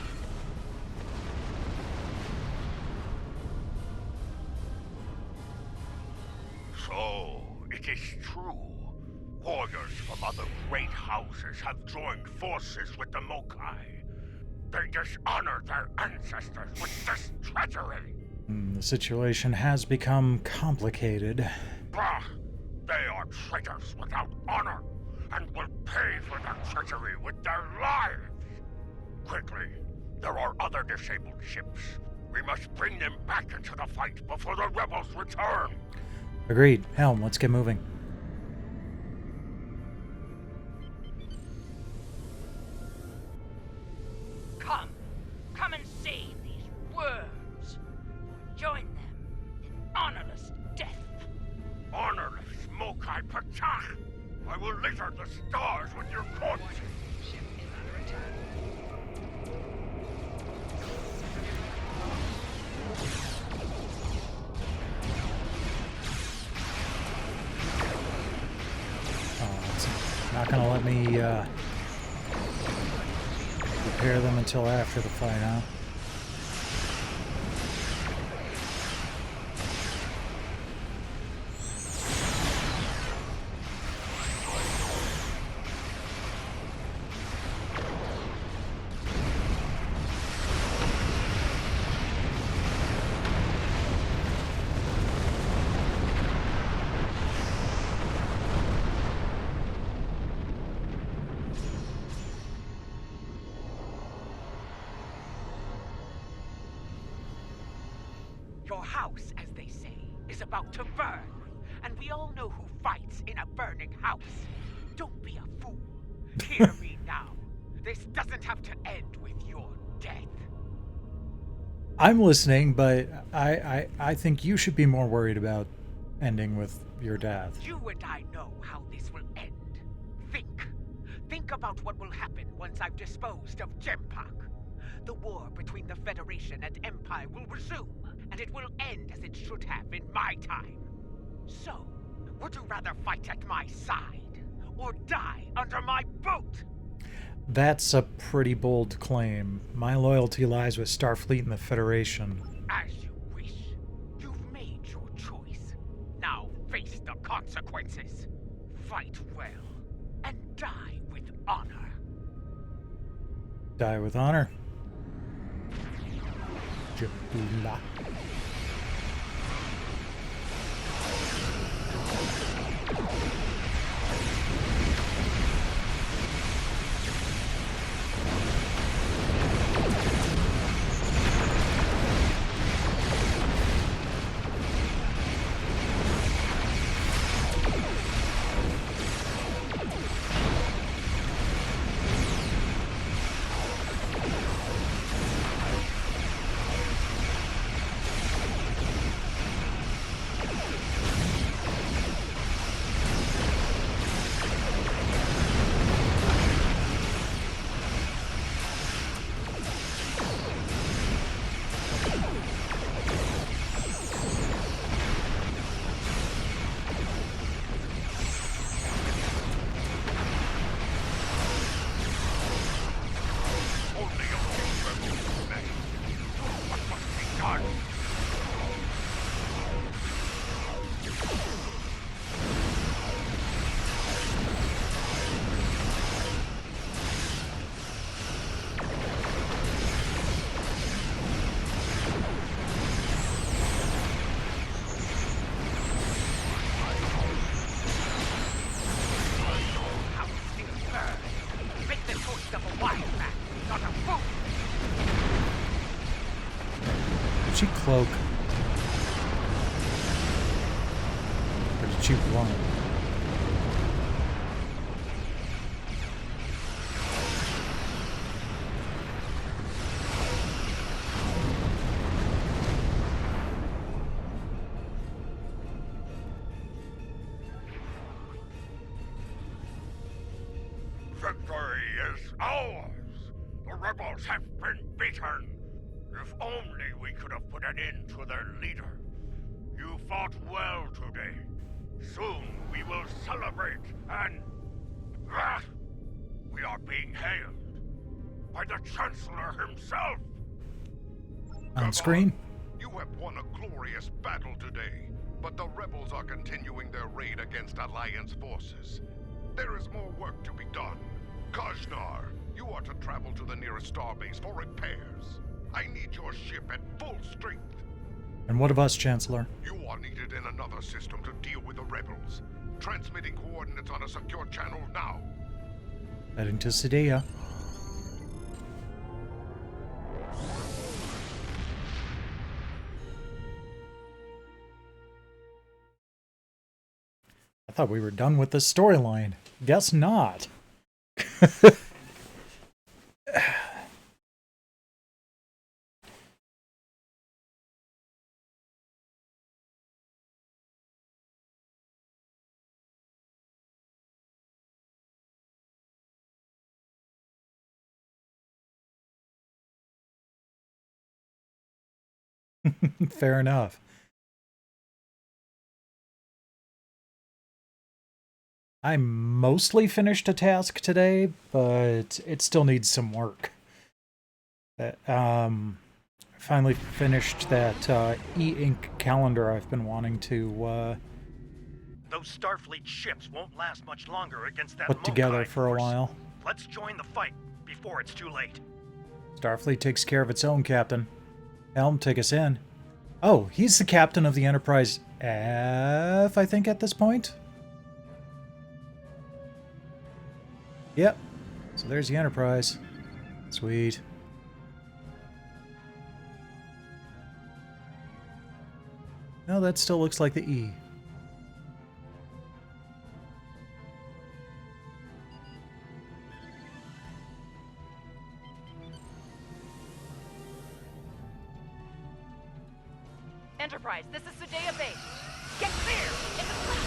So, it is true. Warriors from other great houses have joined forces with the Mokai. They dishonor their ancestors with this treachery.
The situation has become complicated.
Bah! They are traitors without honor, and will pay for their treachery with their lives. Quickly, there are other disabled ships. We must bring them back into the fight before the rebels return.
Agreed. Helm, let's get moving.
Come and save these worms. Join them in honorless death.
Honorless Mokai Patach! I will litter the stars with your corpse!
Ship is under attack.
Oh, it's not gonna let me repair them until after the fight, huh?
Your house, as they say, is about to burn. And we all know who fights in a burning house. Don't be a fool. Hear me now. This doesn't have to end with your death.
I'm listening, but I think you should be more worried about ending with your death.
You and I know how this will end. Think. Think about what will happen once I've disposed of Gempak. The war between the Federation and Empire will resume, and it will end as it should have in my time. So, would you rather fight at my side, or die under my boot?
That's a pretty bold claim. My loyalty lies with Starfleet and the Federation.
As you wish. You've made your choice. Now face the consequences. Fight well, and die with honor.
Die with honor. Jabula. Did she cloak? Or did she run?
Victory is ours! The rebels have been beaten! If only we could have put an end to their leader. You fought well today. Soon we will celebrate and... we are being hailed by the Chancellor himself!
On screen?
You have won a glorious battle today, but the rebels are continuing their raid against Alliance forces. There is more work to be done. Kajnar, you are to travel to the nearest starbase for repairs. I need your ship at full strength.
And what of us, Chancellor?
You are needed in another system to deal with the rebels. Transmitting coordinates on a secure channel now.
Heading to Sidea. I thought we were done with the storyline. Guess not. Fair enough. I mostly finished a task today, but it still needs some work. Finally finished that e-ink calendar I've been wanting to
Those Starfleet ships won't last much longer against that
put together
Mokai
for a
force.
while.
Let's join the fight before it's too late.
Starfleet takes care of its own, Captain. Helm, take us in. Oh, he's the captain of the Enterprise F, I think, at this point? Yep. So there's the Enterprise. Sweet. No, that still looks like the E.
Enterprise, this is Sudea Base. Get clear! It's a fleet!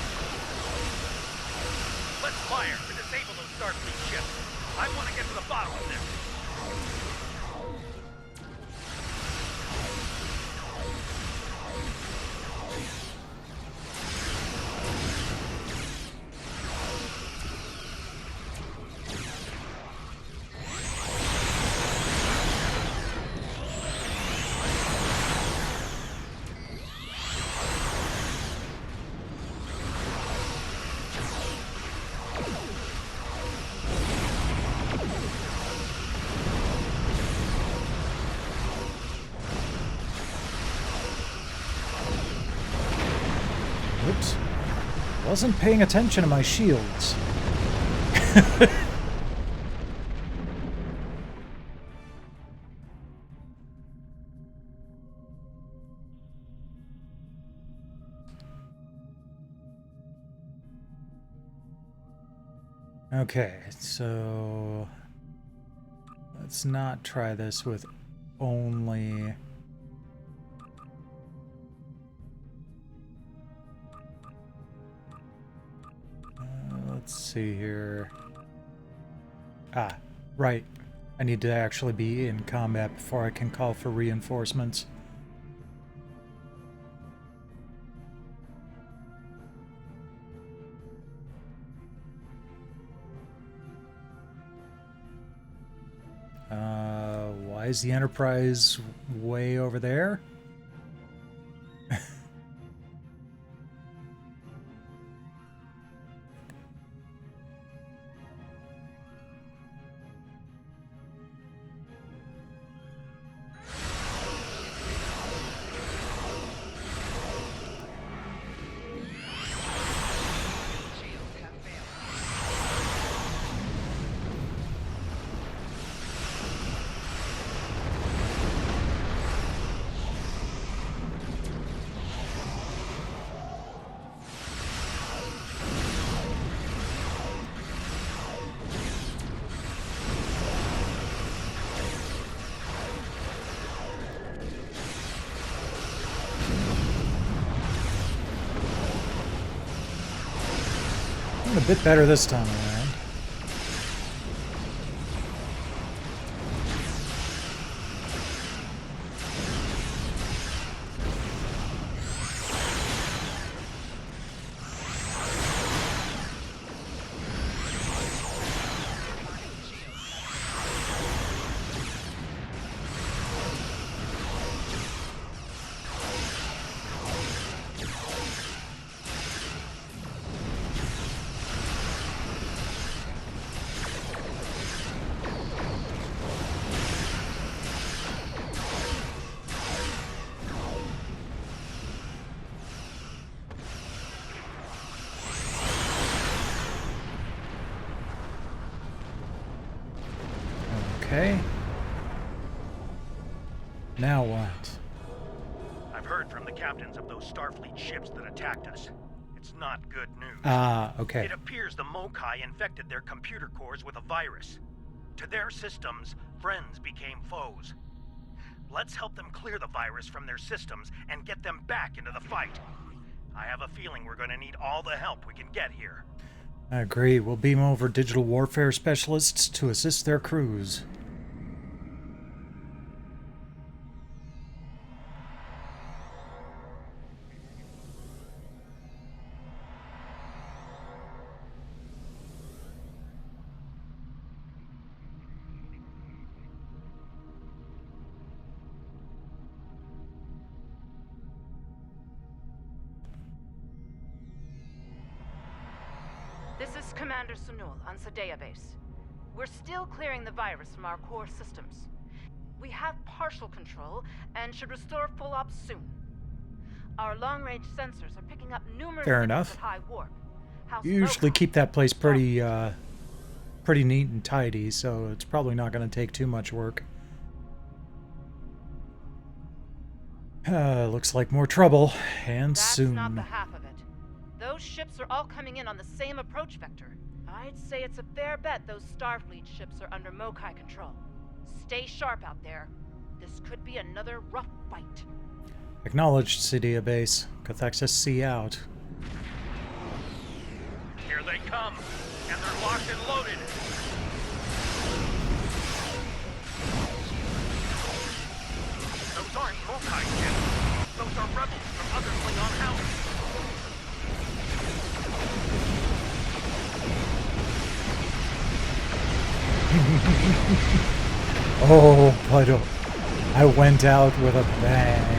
Let's fire to disable those Starfleet ships. I want to get to the bottom of this.
Oops. Wasn't paying attention to my shields. Okay, so let's not try this with only... let's see here. Ah, right. I need to actually be in combat before I can call for reinforcements. Why is the Enterprise way over there? A bit better this time around. Okay. Now what?
I've heard from the captains of those Starfleet ships that attacked us. It's not good news.
Ah, okay.
It appears the Mokai infected their computer cores with a virus. To their systems, friends became foes. Let's help them clear the virus from their systems and get them back into the fight. I have a feeling we're going to need all the help we can get here.
I agree. We'll beam over digital warfare specialists to assist their crews.
This is Commander Sunul on Sudea Base. We're still clearing the virus from our core systems. We have partial control and should restore full ops soon. Our long-range sensors are picking up numerous
Fair
signals
enough.
at high warp.
You usually keep that place pretty pretty neat and tidy, so it's probably not going to take too much work. Looks like more trouble, and
That's
soon.
not the half of it. Those ships are all coming in on the same approach vector. I'd say it's a fair bet those Starfleet ships are under Mokai control. Stay sharp out there. This could be another rough fight.
Acknowledged, Cydia base. Cathexis C out.
Here they come, and they're locked and loaded. Those aren't Mokai ships. Those are rebels from other Klingon house.
Oh, but I went out with a bang.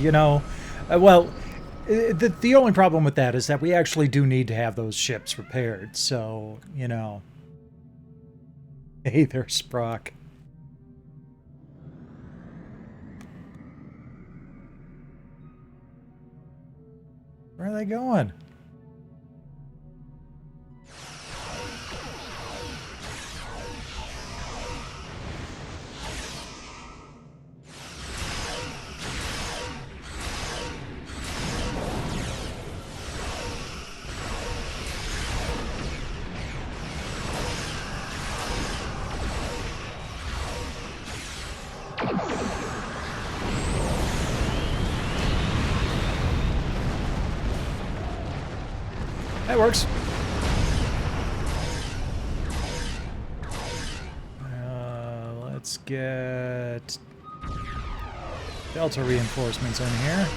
You know, well, the only problem with that is that we actually do need to have those ships repaired, so, you know. Hey there, Sprock. Where are they going? That works. Let's get Delta reinforcements in here.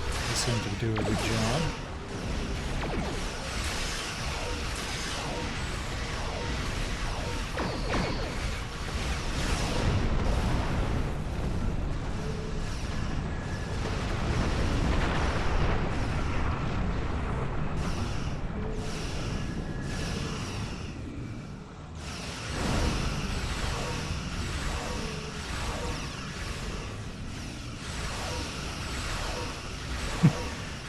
They seem to do a good job.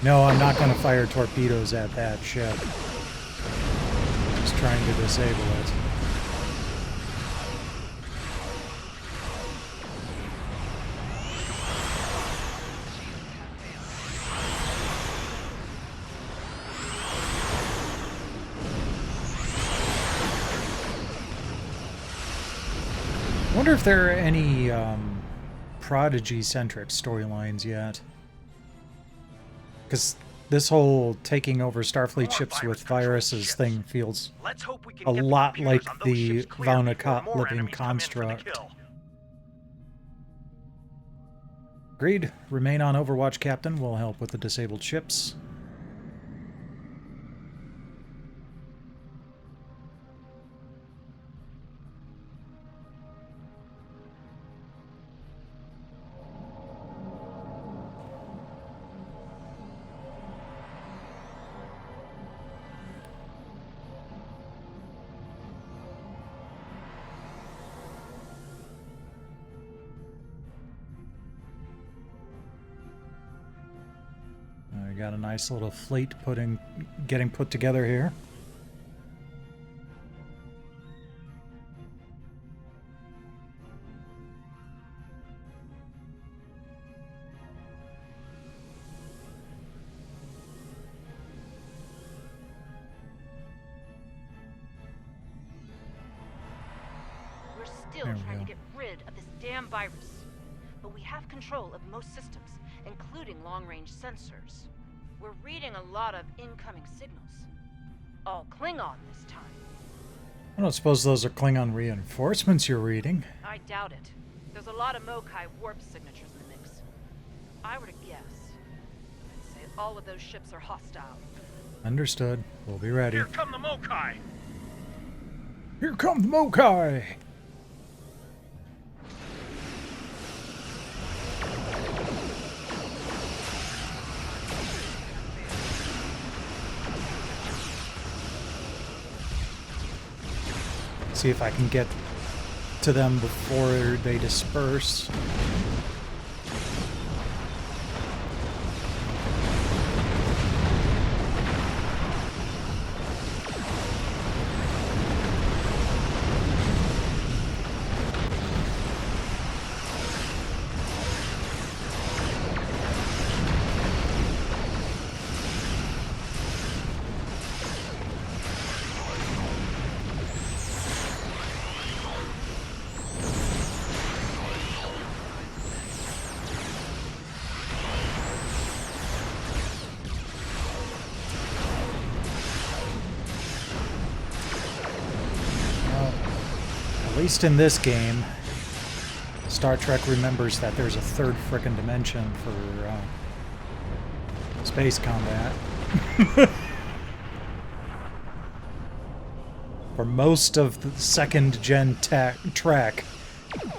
No, I'm not going to fire torpedoes at that ship. Just trying to disable it. I wonder if there are any Prodigy-centric storylines yet. Because this whole taking over Starfleet ships with viruses thing feels a lot like the Vauna living construct. Agreed. Remain on Overwatch, Captain. We'll help with the disabled ships. We got a nice little fleet getting put together here.
We're still trying to get rid of this damn virus, but we have control of most systems, including long-range sensors. We're reading a lot of incoming signals. All Klingon this time.
I don't suppose those are Klingon reinforcements you're reading.
I doubt it. There's a lot of Mokai warp signatures in the mix. If I were to guess, I'd say all of those ships are hostile.
Understood. We'll be ready.
Here come the Mokai!
Here come the Mokai! See if I can get to them before they disperse. At least in this game, Star Trek remembers that there's a third frickin' dimension for space combat. For most of the second-gen Trek,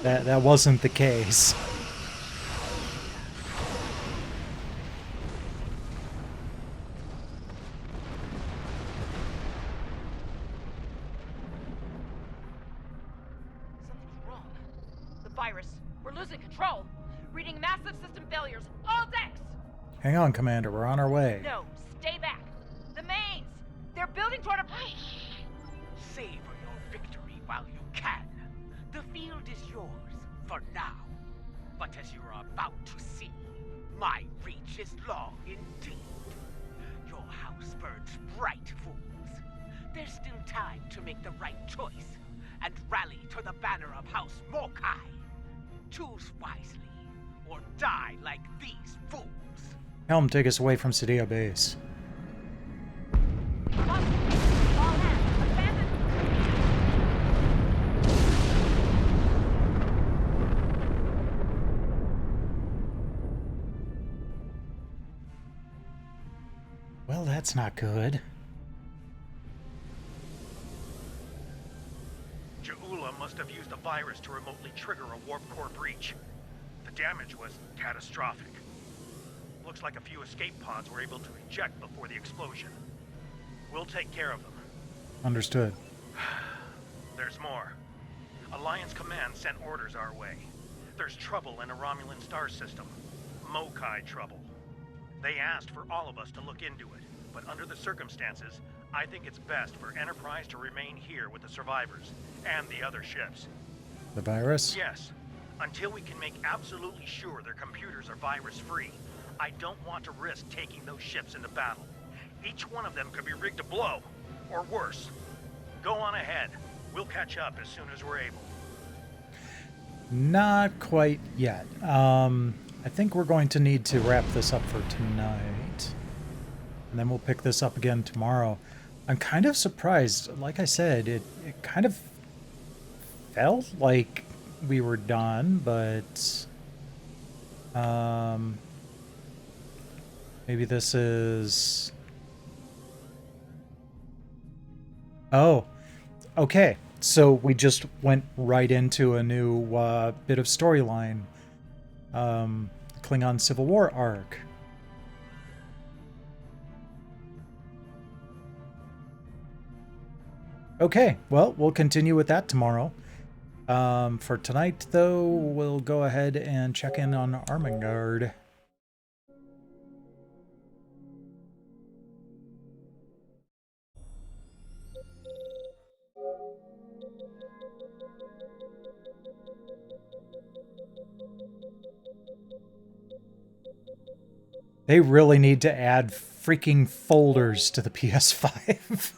that wasn't the case.
Something's wrong. The virus. We're losing control. Reading massive system failures. All decks!
Hang on, Commander. We're on our way.
No, stay back. The mains! They're building toward a...
Savor your victory while you can. The field is yours for now. But as you are about to see, my reach is long indeed. Your house burns bright, fools. There's still time to make the right choice and rally to the banner of House Mokai. Choose wisely, or die like these fools.
Helm, take us away from Sadia Base. Well, that's not good.
Ja'ula must have used a virus to remotely trigger a warp core breach. The damage was catastrophic. Looks like a few escape pods were able to eject before the explosion. We'll take care of them.
Understood.
There's more. Alliance Command sent orders our way. There's trouble in a Romulan star system. Mokai trouble. They asked for all of us to look into it, but under the circumstances, I think it's best for Enterprise to remain here with the survivors and the other ships.
The virus?
Yes. Until we can make absolutely sure their computers are virus-free, I don't want to risk taking those ships into battle. Each one of them could be rigged to blow, or worse. Go on ahead. We'll catch up as soon as we're able.
Not quite yet. I think we're going to need to wrap this up for tonight. And then we'll pick this up again tomorrow. I'm kind of surprised. Like I said, it kind of felt like we were done, but maybe this is... Oh, okay. So we just went right into a new bit of storyline. Klingon Civil War arc. Okay, well, we'll continue with that tomorrow. For tonight, though, we'll go ahead and check in on Armengard. They really need to add freaking folders to the PS5.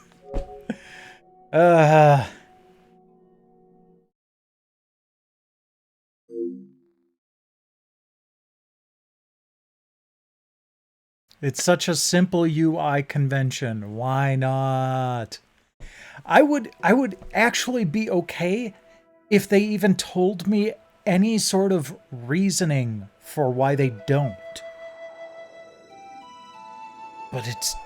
It's such a simple UI convention. Why not? I would actually be okay if they even told me any sort of reasoning for why they don't. But it's...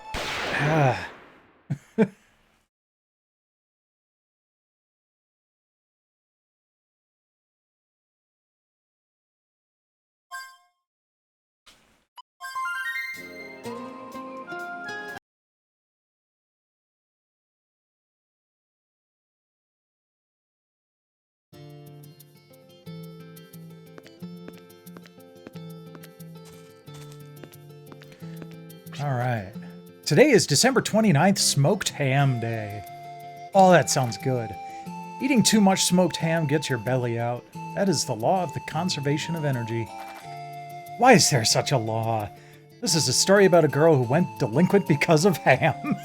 All right. Today is December 29th, Smoked Ham Day. Oh, that sounds good. Eating too much smoked ham gets your belly out. That is the law of the conservation of energy. Why is there such a law? This is a story about a girl who went delinquent because of ham.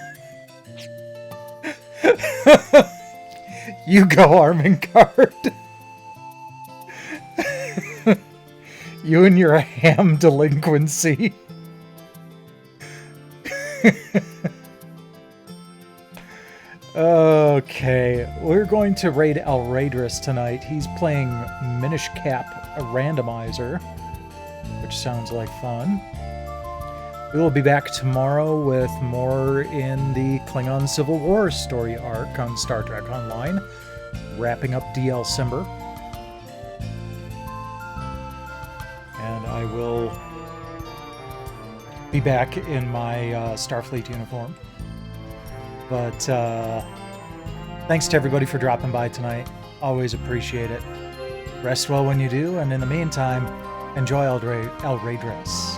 You go, Armengard. You and your ham delinquency. Okay, we're going to raid El Raidris tonight. He's playing Minish Cap, a randomizer, which sounds like fun. We will be back tomorrow with more in the Klingon Civil War story arc on Star Trek Online, wrapping up DLCember. And I will be back in my Starfleet uniform. But thanks to everybody for dropping by tonight. Always appreciate it. Rest well when you do, and in the meantime, enjoy El Raidris.